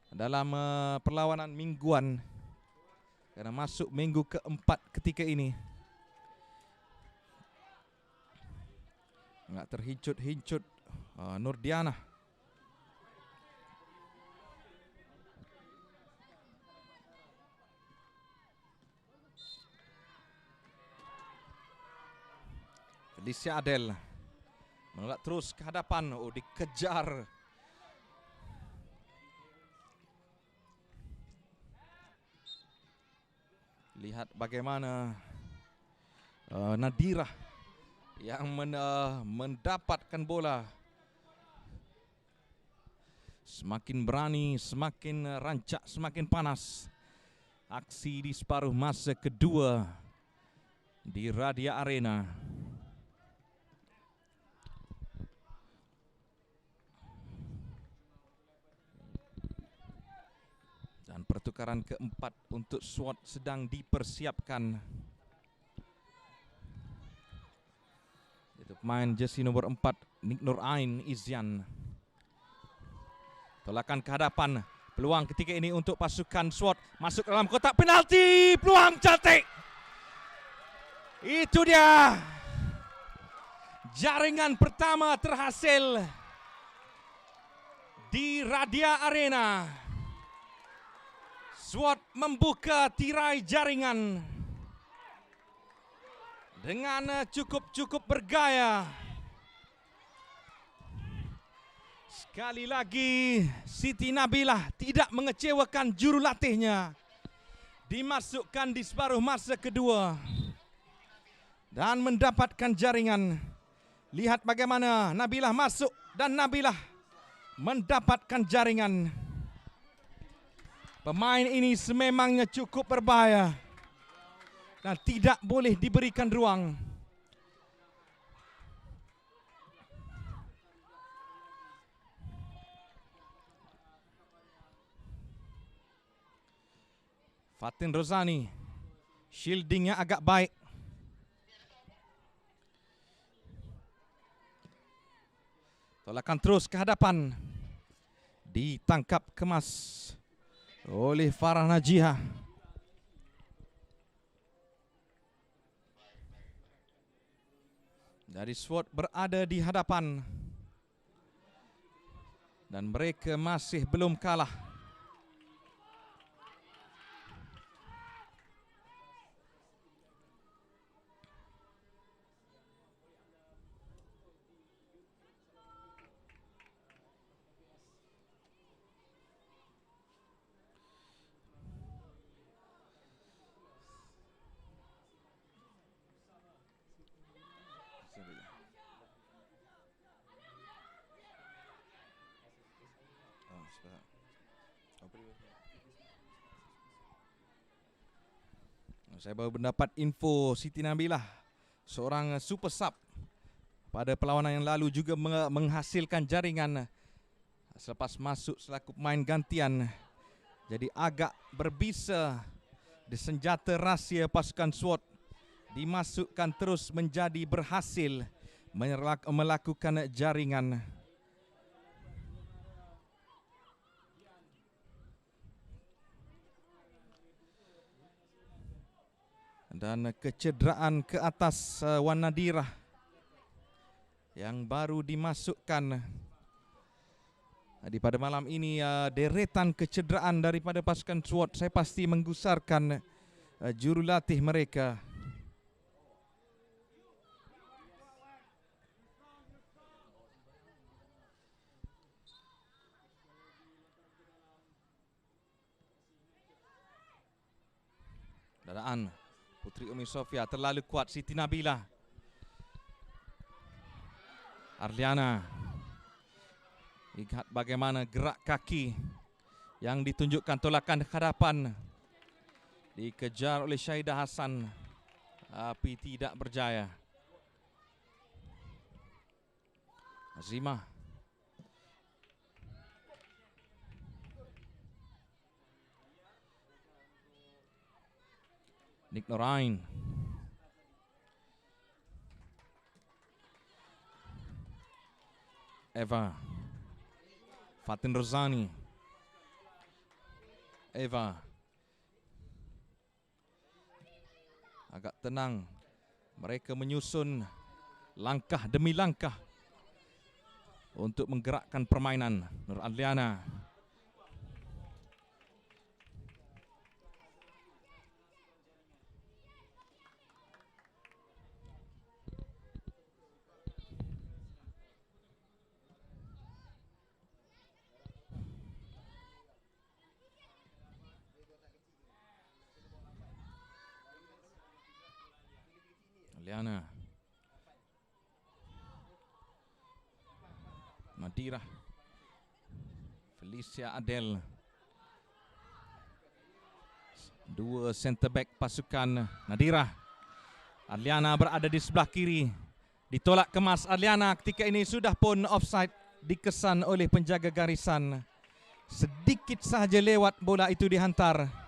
[SPEAKER 4] dalam perlawanan mingguan karena masuk minggu keempat ketika ini. Enggak terhincut-hincut Nurdiana. Felicia Adel menolak terus ke hadapan. Oh, dikejar. Lihat bagaimana Nadira yang mendapatkan bola. Semakin berani, semakin rancak, semakin panas. Aksi di separuh masa kedua di Radia Arena. Dan pertukaran keempat untuk SWAT sedang dipersiapkan. Itu pemain jersey nomor 4 Nik Nur Ain Izyan. Tolakan ke hadapan. Peluang ketika ini untuk pasukan SWAT masuk dalam kotak penalti. Peluang cantik. Itu dia. Jaringan pertama terhasil di Radia Arena. SWAT membuka tirai jaringan dengan cukup bergaya. Sekali lagi Siti Nabilah tidak mengecewakan jurulatihnya. Dimasukkan di separuh masa kedua dan mendapatkan jaringan. Lihat bagaimana Nabilah masuk dan Nabilah mendapatkan jaringan. Pemain ini sememangnya cukup berbahaya dan tidak boleh diberikan ruang. Fatin Rozani, shieldingnya agak baik. Tolakan terus ke hadapan. Ditangkap kemas oleh Farah Najihah. Dari SWAT berada di hadapan. Dan mereka masih belum kalah. Saya baru mendapat info Siti Nabilah, seorang super sub pada perlawanan yang lalu, juga menghasilkan jaringan selepas masuk selaku pemain gantian. Jadi agak berbisa di senjata rahsia pasukan SWAT dimasukkan terus menjadi berhasil melakukan jaringan. Dan kecederaan ke atas Wan Nadirah yang baru dimasukkan di pada malam ini. Deretan kecederaan daripada pasukan SWAT saya pasti menggusarkan jurulatih mereka. Dadaan Puteri Umi Sofia terlalu kuat. Siti Nabilah, Arliana, lihat bagaimana gerak kaki yang ditunjukkan, tolakan ke hadapan dikejar oleh Syahidah Hassan tapi tidak berjaya. Azimah, Nick Norain, Eva, Fatin Rozani, Eva agak tenang. Mereka menyusun langkah demi langkah untuk menggerakkan permainan. Nur Adliana, Liana, Nadirah, Felicia Adel, dua center back pasukan Nadirah. Adliana berada di sebelah kiri, ditolak kemas Adliana. Ketika ini sudah pun offside, dikesan oleh penjaga garisan. Sedikit sahaja lewat bola itu dihantar.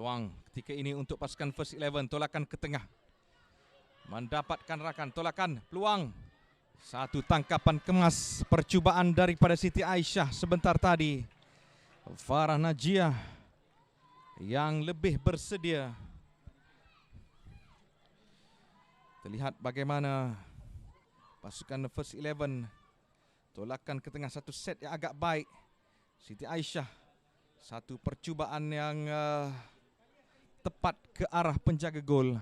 [SPEAKER 4] Peluang ketika ini untuk pasukan First 11, tolakan ke tengah, mendapatkan rakan, tolakan, peluang. Satu tangkapan kemas percubaan daripada Siti Aisyah sebentar tadi. Farah Najiah yang lebih bersedia. Terlihat bagaimana pasukan First 11 tolakan ke tengah, satu set yang agak baik. Siti Aisyah, satu percubaan yang tepat ke arah penjaga gol.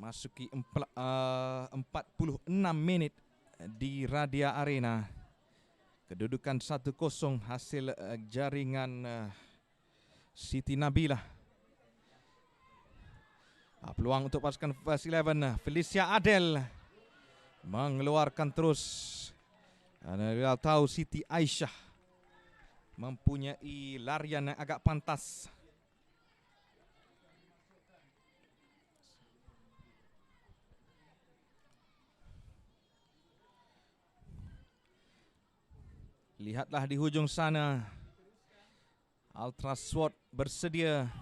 [SPEAKER 4] Masuki 46 minit di Radia Arena. Kedudukan 1-0 hasil jaringan Siti Nabilah. Peluang untuk pasukan First 11. Felicia Adel mengeluarkan terus. Anda tahu Siti Aisyah mempunyai larian yang agak pantas. Lihatlah di hujung sana, Ultra SWAT bersedia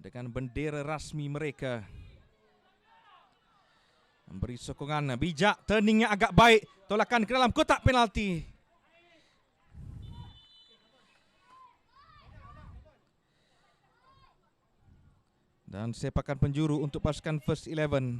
[SPEAKER 4] dengan bendera rasmi mereka. Memberi sokongan bijak, turningnya agak baik, tolakan ke dalam kotak penalti. Dan sepakan penjuru untuk pasukan First 11.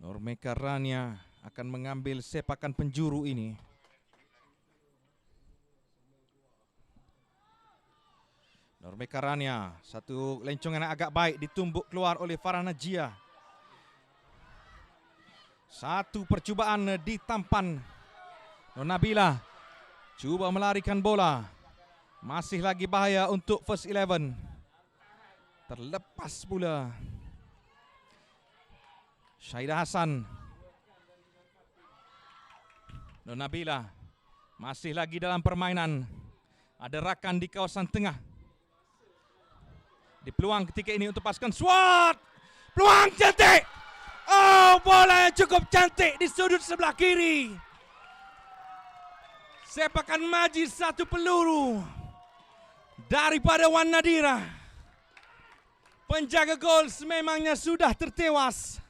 [SPEAKER 4] Nurmeka Rania akan mengambil sepakan penjuru ini. Nurmeka Rania, satu lencongan yang agak baik ditumbuk keluar oleh Farah Najiah. Satu percubaan di tampan. Nur Nabila cuba melarikan bola. Masih lagi bahaya untuk first 11. Terlepas pula. Syahidah Hassan. Nur Nabila masih lagi dalam permainan. Ada rakan di kawasan tengah. Di peluang ketika ini untuk pasukan SWAT. Peluang cantik. Oh, bola yang cukup cantik di sudut sebelah kiri. Sepakan Majid satu peluru daripada Wan Nadira. Penjaga gol sememangnya sudah tertewas.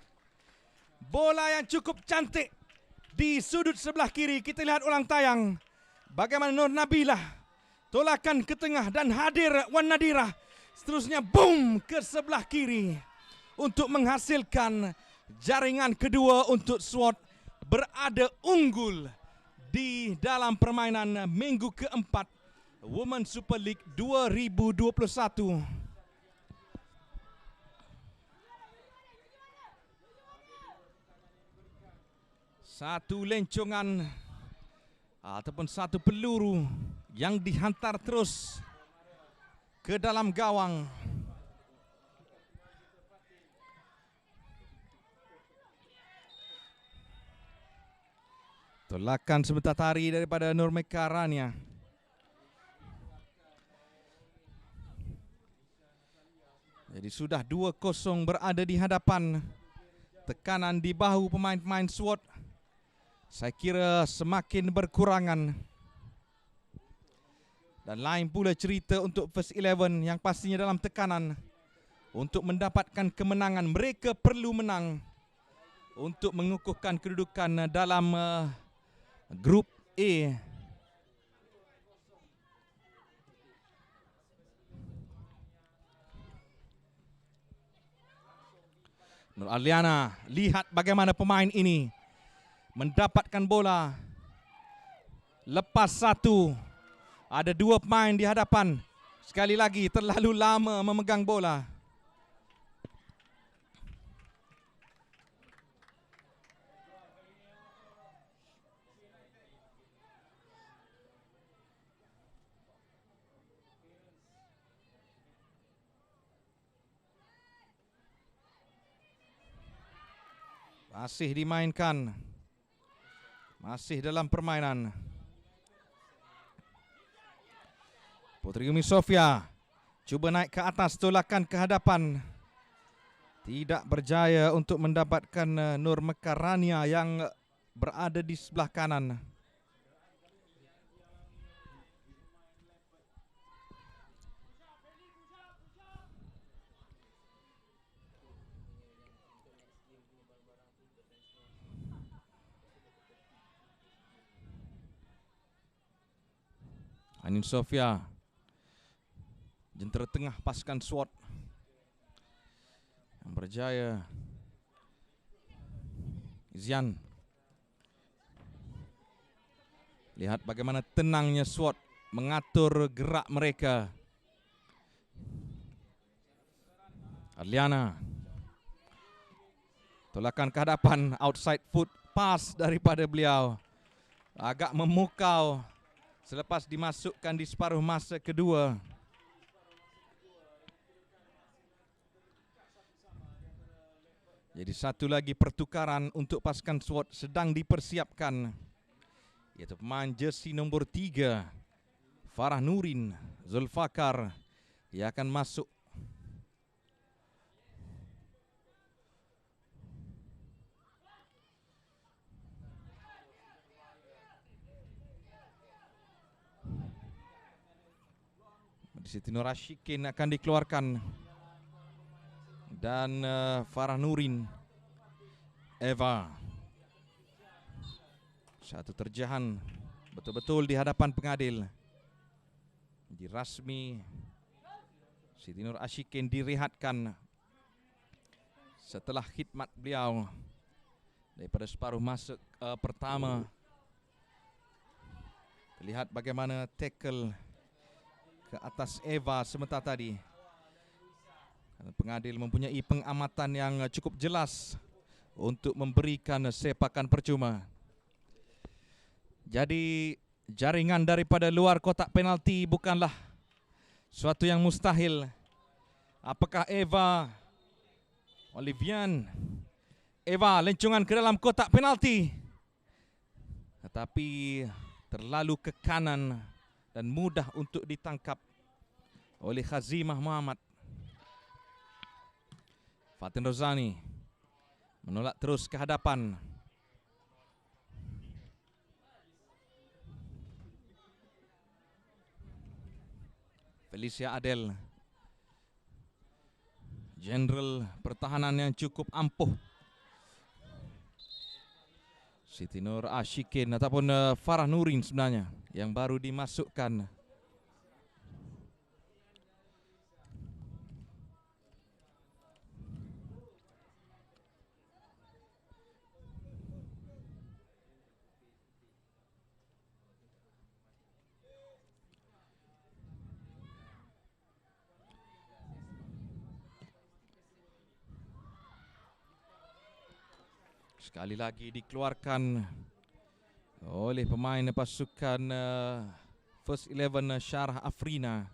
[SPEAKER 4] Bola yang cukup cantik di sudut sebelah kiri. Kita lihat ulang tayang. Bagaimana Nur Nabila tolakan ke tengah dan hadir Wan Nadira. Seterusnya boom ke sebelah kiri untuk menghasilkan jaringan kedua untuk SWAT berada unggul di dalam permainan minggu keempat Women Super League 2021. Satu lencongan ataupun satu peluru yang dihantar terus ke dalam gawang. Tolakan sebentar tari daripada Nurmeka Rania. Jadi sudah 2-0 berada di hadapan. Tekanan di bahu pemain-pemain SWAT saya kira semakin berkurangan. Dan lain pula cerita untuk first 11 yang pastinya dalam tekanan. Untuk mendapatkan kemenangan, mereka perlu menang untuk mengukuhkan kedudukan dalam grup A. Nur Aliana, lihat bagaimana pemain ini mendapatkan bola. Lepas satu. Ada dua pemain di hadapan. Sekali lagi terlalu lama memegang bola. Masih dimainkan. Masih dalam permainan. Putri Umi Sofia cuba naik ke atas, tolakan ke hadapan. Tidak berjaya untuk mendapatkan Nurmeka Rania yang berada di sebelah kanan. Anin Sofia, jentera tengah pasukan SWAT yang berjaya. Izian, lihat bagaimana tenangnya SWAT mengatur gerak mereka. Adliana, tolakan ke hadapan, outside foot pass daripada beliau. Agak memukau selepas dimasukkan di separuh masa kedua. Jadi satu lagi pertukaran untuk pasukan SWAT sedang dipersiapkan. Iaitu pemain jersey nombor 3, Farah Nurin Zulfakar. Ia akan masuk. Siti Nur Ashikin akan dikeluarkan. Dan Farah Nurin Eva. Satu terjahan betul-betul di hadapan pengadil. Jadi rasmi Siti Nur Ashikin direhatkan setelah khidmat beliau pada separuh masa pertama. Lihat bagaimana tackle ke atas Eva sebentar tadi. Pengadil mempunyai pengamatan yang cukup jelas untuk memberikan sepakan percuma. Jadi jaringan daripada luar kotak penalti bukanlah suatu yang mustahil. Apakah Eva lencungan ke dalam kotak penalti, tetapi terlalu ke kanan dan mudah untuk ditangkap oleh Khazimah Muhammad. Fatin Rozani menolak terus ke hadapan. Felicia Adel, Jenderal pertahanan yang cukup ampuh. Siti Nur Ashikin ataupun Farah Nurin sebenarnya yang baru dimasukkan. Sekali lagi dikeluarkan oleh pemain pasukan First 11 Syarah Afrina.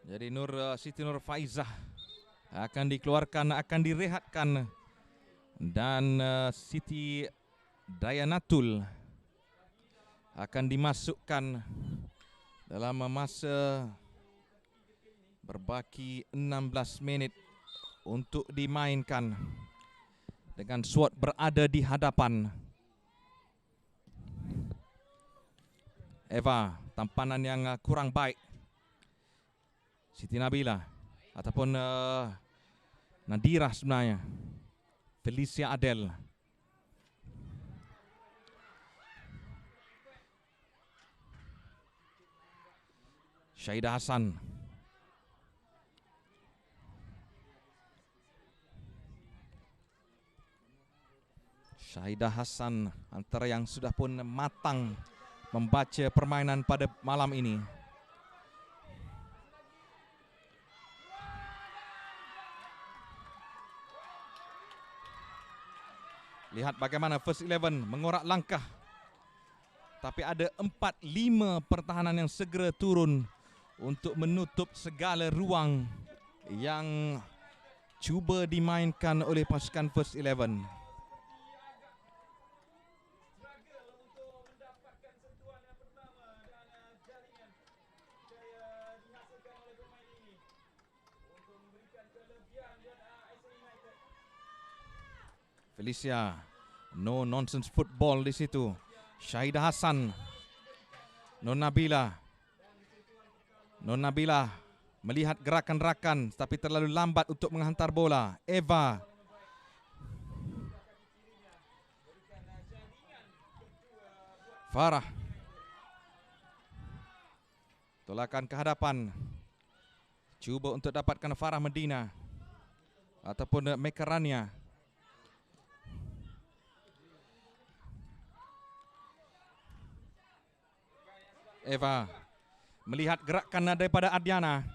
[SPEAKER 4] Jadi Siti Nur Faizah akan dikeluarkan, akan direhatkan, dan Siti Dayanatul akan dimasukkan dalam masa berbaki 16 minit untuk dimainkan dengan SWAT berada di hadapan. Eva, tampanan yang kurang baik. Siti Nabila ataupun Nadira sebenarnya. Felicia Adel. Syahidah Hasan. Syahidah Hasan antara yang sudah pun matang membaca permainan pada malam ini. Lihat bagaimana First 11 mengorak langkah. Tapi ada 4-5 pertahanan yang segera turun untuk menutup segala ruang yang cuba dimainkan oleh pasukan First 11. Felicia, no nonsense football di situ. Syahidah Hasan, Non Nabila melihat gerakan-gerakan tapi terlalu lambat untuk menghantar bola. Eva, Farah, tolakan ke hadapan, cuba untuk dapatkan Farah Medina ataupun Mekarania. Eva melihat gerakan daripada Adliana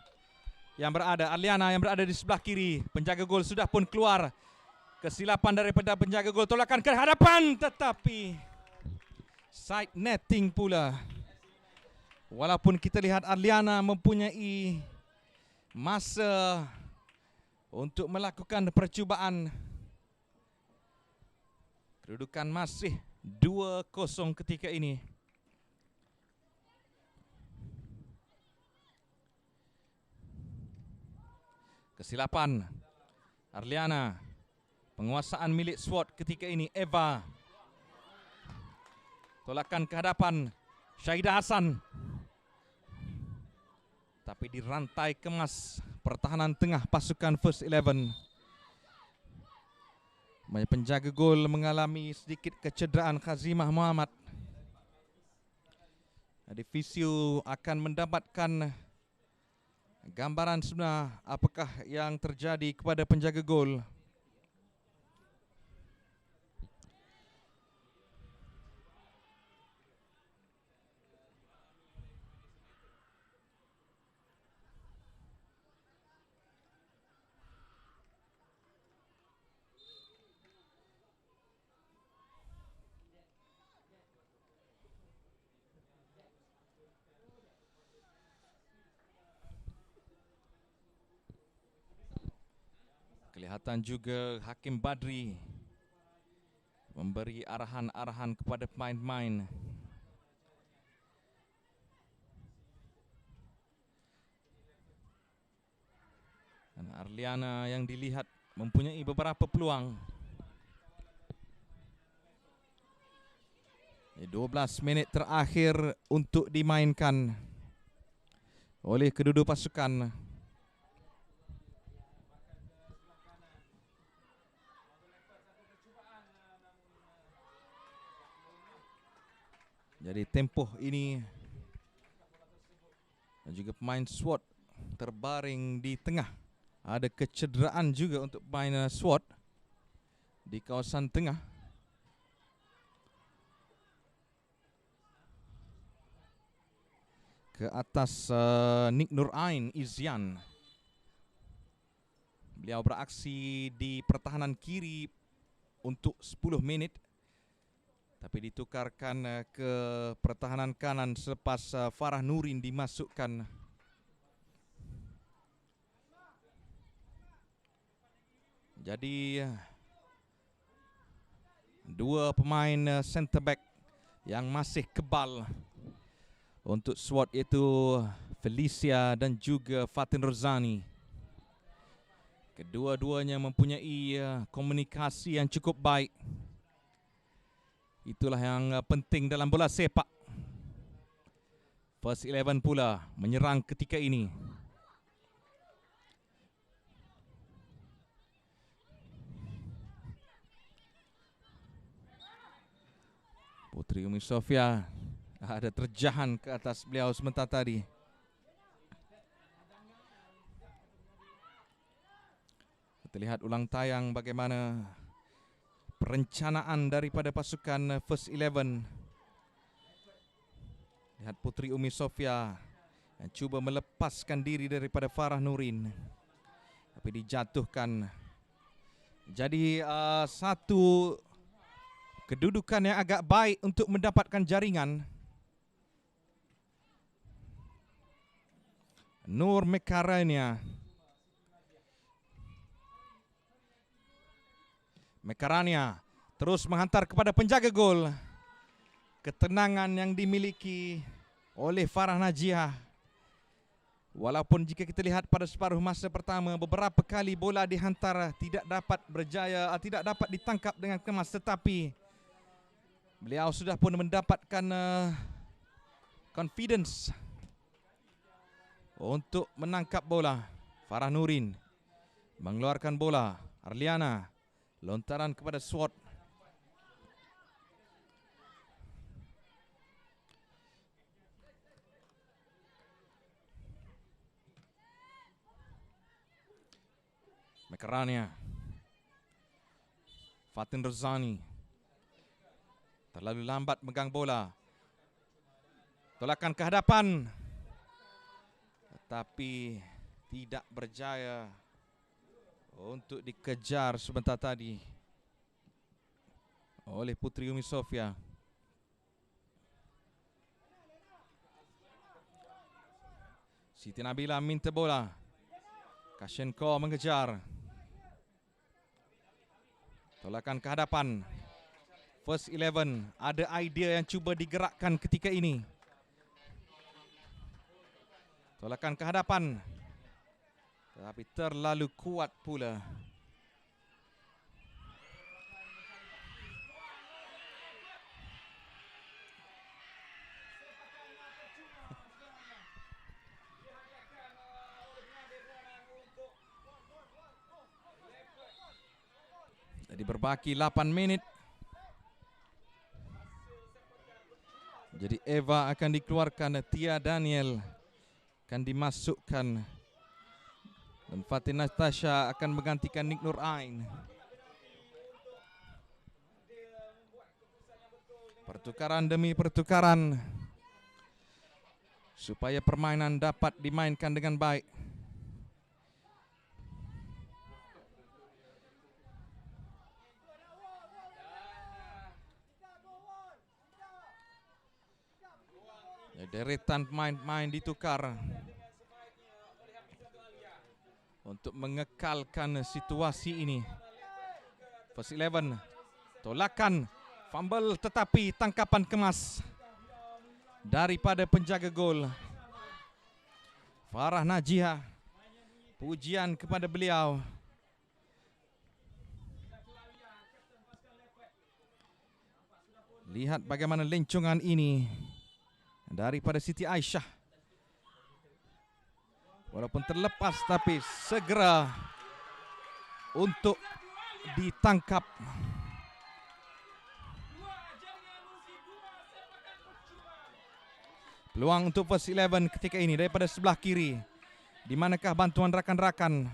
[SPEAKER 4] yang berada di sebelah kiri. Penjaga gol sudah pun keluar. Kesilapan daripada penjaga gol, tolakan ke hadapan tetapi side netting pula. Walaupun kita lihat Adliana mempunyai masa untuk melakukan percubaan. Kedudukan masih 2-0 ketika ini. Kesilapan Arliana. Penguasaan milik SWAT ketika ini. Eva, tolakan ke hadapan Syahidah Hasan, tapi dirantai kemas pertahanan tengah pasukan First 11. Penjaga gol mengalami sedikit kecederaan. Khazimah Muhammad. Jadi Visio akan mendapatkan gambaran sebenar apakah yang terjadi kepada penjaga gol. Kelihatan juga Hakim Badri memberi arahan-arahan kepada pemain-pemain. Dan Arliana yang dilihat mempunyai beberapa peluang. 12 minit terakhir untuk dimainkan oleh kedua-dua pasukan. Jadi tempoh ini dan juga pemain SWAT terbaring di tengah. Ada kecederaan juga untuk pemain SWAT di kawasan tengah. Ke atas Nik Nur Ain Izyan. Beliau beraksi di pertahanan kiri untuk 10 minit. Tapi ditukarkan ke pertahanan kanan selepas Farah Nurin dimasukkan. Jadi dua pemain center back yang masih kebal untuk SWAT, iaitu Felicia dan juga Fatin Rozani. Kedua-duanya mempunyai komunikasi yang cukup baik. Itulah yang penting dalam bola sepak. First 11 pula menyerang ketika ini. Putri Umi Sofia ada terjahan ke atas beliau sebentar tadi. Kita lihat ulang tayang bagaimana perencanaan daripada pasukan First 11. Lihat Putri Umi Sofia yang cuba melepaskan diri daripada Farah Nurin, tapi dijatuhkan. Jadi satu kedudukan yang agak baik untuk mendapatkan jaringan. Nur Mekarania. Mekarania terus menghantar kepada penjaga gol. Ketenangan yang dimiliki oleh Farah Najiah. Walaupun jika kita lihat pada separuh masa pertama, beberapa kali bola dihantar tidak dapat berjaya, tidak dapat ditangkap dengan kemas, tetapi beliau sudah pun mendapatkan confidence untuk menangkap bola. Farah Nurin mengeluarkan bola. Arliana lontaran kepada SWAT. Mekarania. Fatin Rozani terlalu lambat megang bola. Tolakan ke hadapan, tetapi tidak berjaya untuk dikejar sebentar tadi oleh Putri Umi Sofia. Siti Nabila minta bola. Kashenko mengejar. Tolakan ke hadapan. First 11 ada idea yang cuba digerakkan ketika ini. Tolakan ke hadapan, tapi terlalu kuat pula. Jadi berbaki 8 minit. Jadi Eva akan dikeluarkan, Tia Daniel akan dimasukkan Dan Fatin Natasha akan menggantikan Nick Nur Ain. Pertukaran demi pertukaran supaya permainan dapat dimainkan dengan baik. Deretan pemain-pemain ditukar untuk mengekalkan situasi ini. First 11, tolakan, fumble tetapi tangkapan kemas daripada penjaga gol. Farah Najihah, pujian kepada beliau. Lihat bagaimana lencongan ini daripada Siti Aisyah. Walaupun terlepas tapi segera untuk ditangkap. Peluang untuk first 11 ketika ini daripada sebelah kiri. Di manakah bantuan rakan-rakan?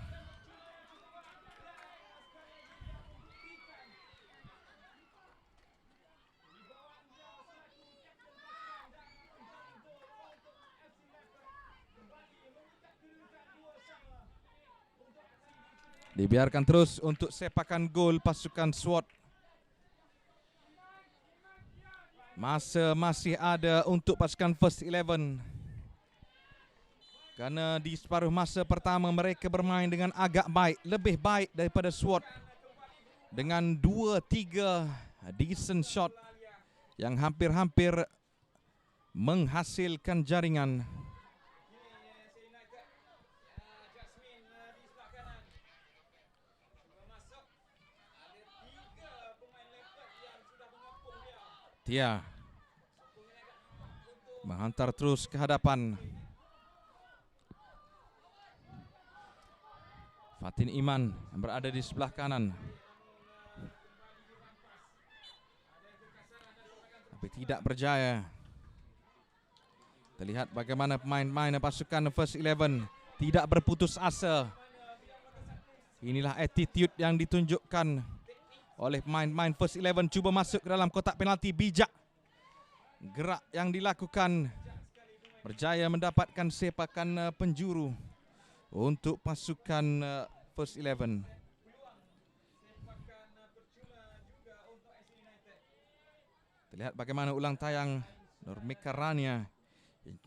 [SPEAKER 4] Dibiarkan terus untuk sepakan gol pasukan SWAT. Masa masih ada untuk pasukan First 11. Kerana di separuh masa pertama mereka bermain dengan agak baik, lebih baik daripada SWAT. Dengan 2-3 decent shot yang hampir-hampir menghasilkan jaringan. Tia menghantar terus ke hadapan. Fatin Iman yang berada di sebelah kanan. Tapi tidak berjaya. Terlihat bagaimana pemain-pemain pasukan First 11 tidak berputus asa. Inilah attitude yang ditunjukkan oleh pemain-pemain First 11. Cuba masuk ke dalam kotak penalti, bijak gerak yang dilakukan, berjaya mendapatkan sepakan penjuru untuk pasukan First 11. Terlihat bagaimana ulang tayang Nurmika Rania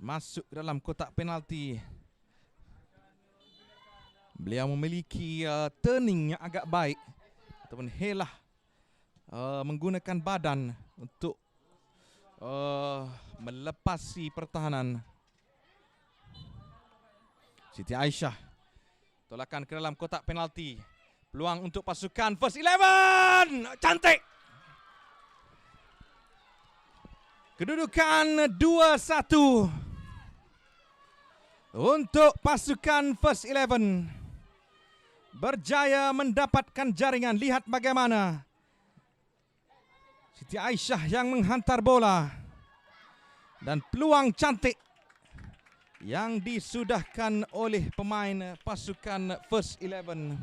[SPEAKER 4] masuk ke dalam kotak penalti. Beliau memiliki turning yang agak baik ataupun helah menggunakan badan untuk melepasi pertahanan. Siti Aisyah tolakan ke dalam kotak penalti. Peluang untuk pasukan First 11. Cantik. Kedudukan 2-1 untuk pasukan First 11. Berjaya mendapatkan jaringan. Lihat bagaimana Siti Aisyah yang menghantar bola. Dan peluang cantik yang disudahkan oleh pemain pasukan First 11.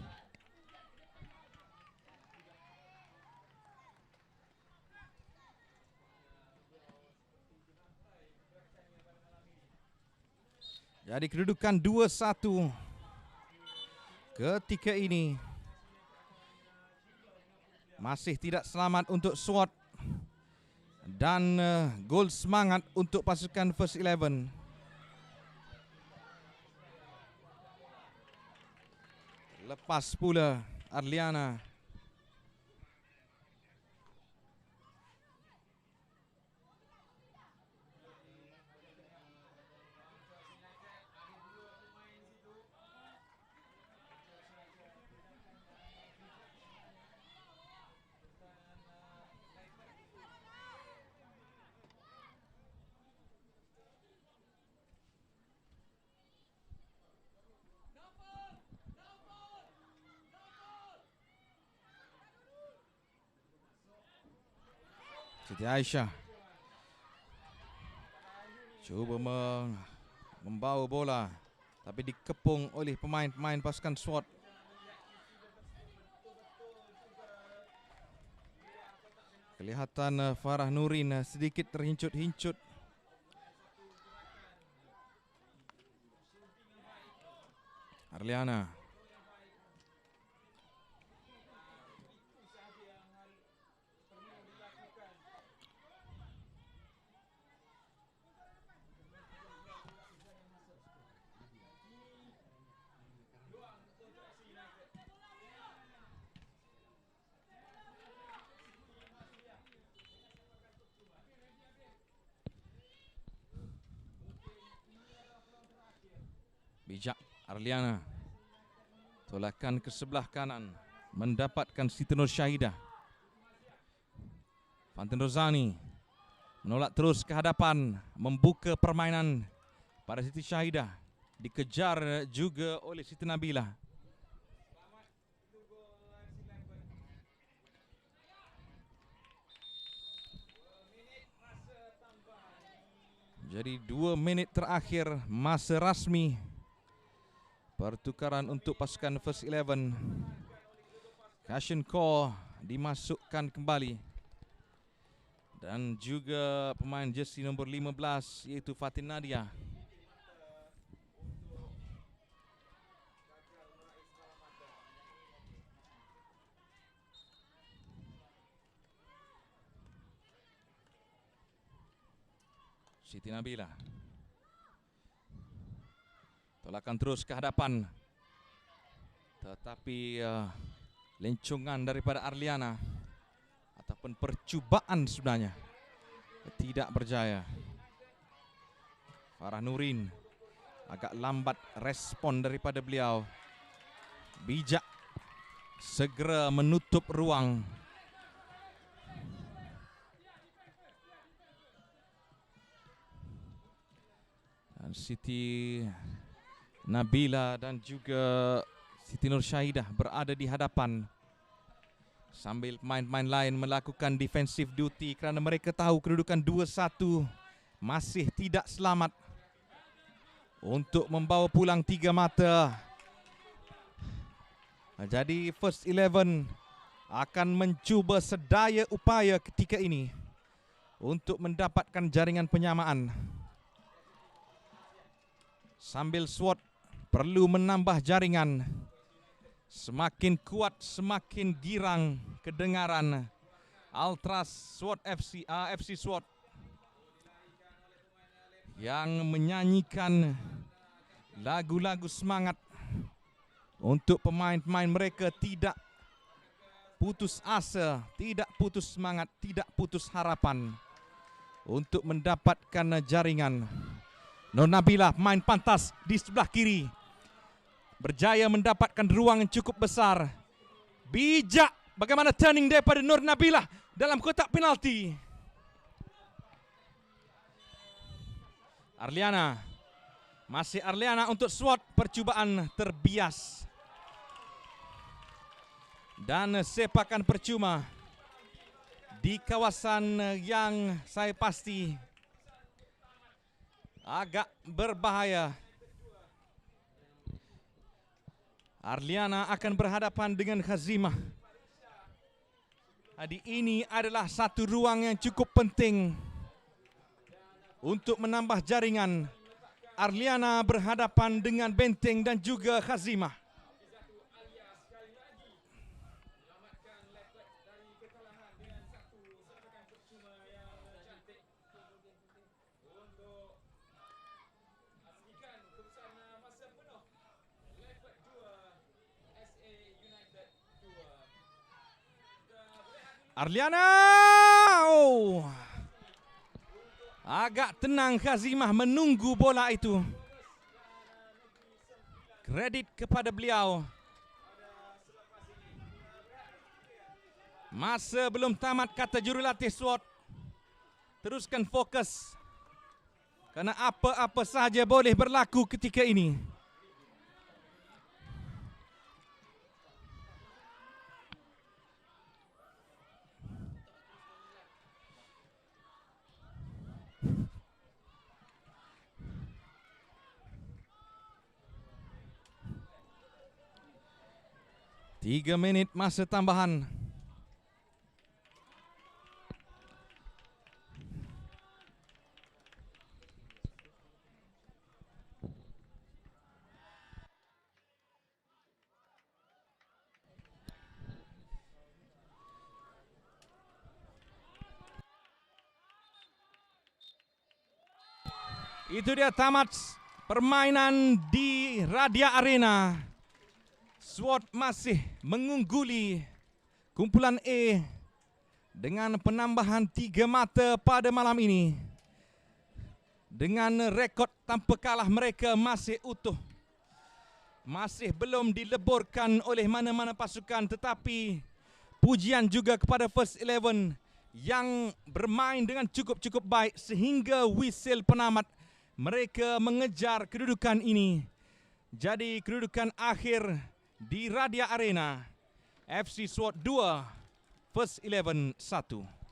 [SPEAKER 4] Jadi kedudukan 2-1. Ketika ini masih tidak selamat untuk SWAT dan gol semangat untuk pasukan First 11. Lepas pula Arliana. Siti Aisyah cuba membawa bola tapi dikepung oleh pemain-pemain pasukan SWAT. Kelihatan Farah Nurin sedikit terhincut-hincut. Arliana. Bijak Arliana. Tolakan ke sebelah kanan. Mendapatkan Siti Nur Syahidah. Fantin Rozani menolak terus ke hadapan. Membuka permainan pada Siti Syahidah. Dikejar juga oleh Siti Nabila. Jadi 2 minit terakhir masa rasmi pertukaran untuk pasukan First 11. Kashin Kaur dimasukkan kembali. Dan juga pemain jersey nombor 15 iaitu Fatin Nadia. Siti Nabila. Tolakan terus ke hadapan. Tetapi lencongan daripada Arliana ataupun percubaan sebenarnya tidak berjaya. Farah Nurin agak lambat respon daripada beliau. Bijak segera menutup ruang. Dan Siti Nabila dan juga Siti Nur Syahidah berada di hadapan sambil pemain-pemain lain melakukan defensive duty kerana mereka tahu kedudukan 2-1 masih tidak selamat untuk membawa pulang 3 mata. Jadi First 11 akan mencuba sedaya upaya ketika ini untuk mendapatkan jaringan penyamaan. Sambil SWAT perlu menambah jaringan. Semakin kuat, semakin girang kedengaran Ultras SWAT FC SWAT yang menyanyikan lagu-lagu semangat untuk pemain-pemain mereka tidak putus asa, tidak putus semangat, tidak putus harapan untuk mendapatkan jaringan. Nur Nabila, main pantas di sebelah kiri. Berjaya mendapatkan ruang yang cukup besar. Bijak bagaimana turning daripada Nur Nabila dalam kotak penalti. Arliana. Masih Arliana untuk SWAT, percubaan terbias. Dan sepakan percuma di kawasan yang saya pasti agak berbahaya. Arliana akan berhadapan dengan Khazimah. Jadi ini adalah satu ruang yang cukup penting untuk menambah jaringan. Arliana berhadapan dengan Benteng dan juga Khazimah. Arliana, agak tenang Khazimah menunggu bola itu. Kredit kepada beliau. Masa belum tamat kata jurulatih SWAT. Teruskan fokus. Karena apa-apa sahaja boleh berlaku ketika ini. 3 minit masa tambahan. Itu dia tamat permainan di Radia Arena. SWAT masih mengungguli kumpulan A dengan penambahan 3 mata pada malam ini. Dengan rekod tanpa kalah mereka masih utuh. Masih belum dileburkan oleh mana-mana pasukan, tetapi pujian juga kepada First 11 yang bermain dengan cukup baik sehingga whistle penamat mereka mengejar kedudukan ini. Jadi kedudukan akhir di Radia Arena, FC SWAT 2, First 11 1.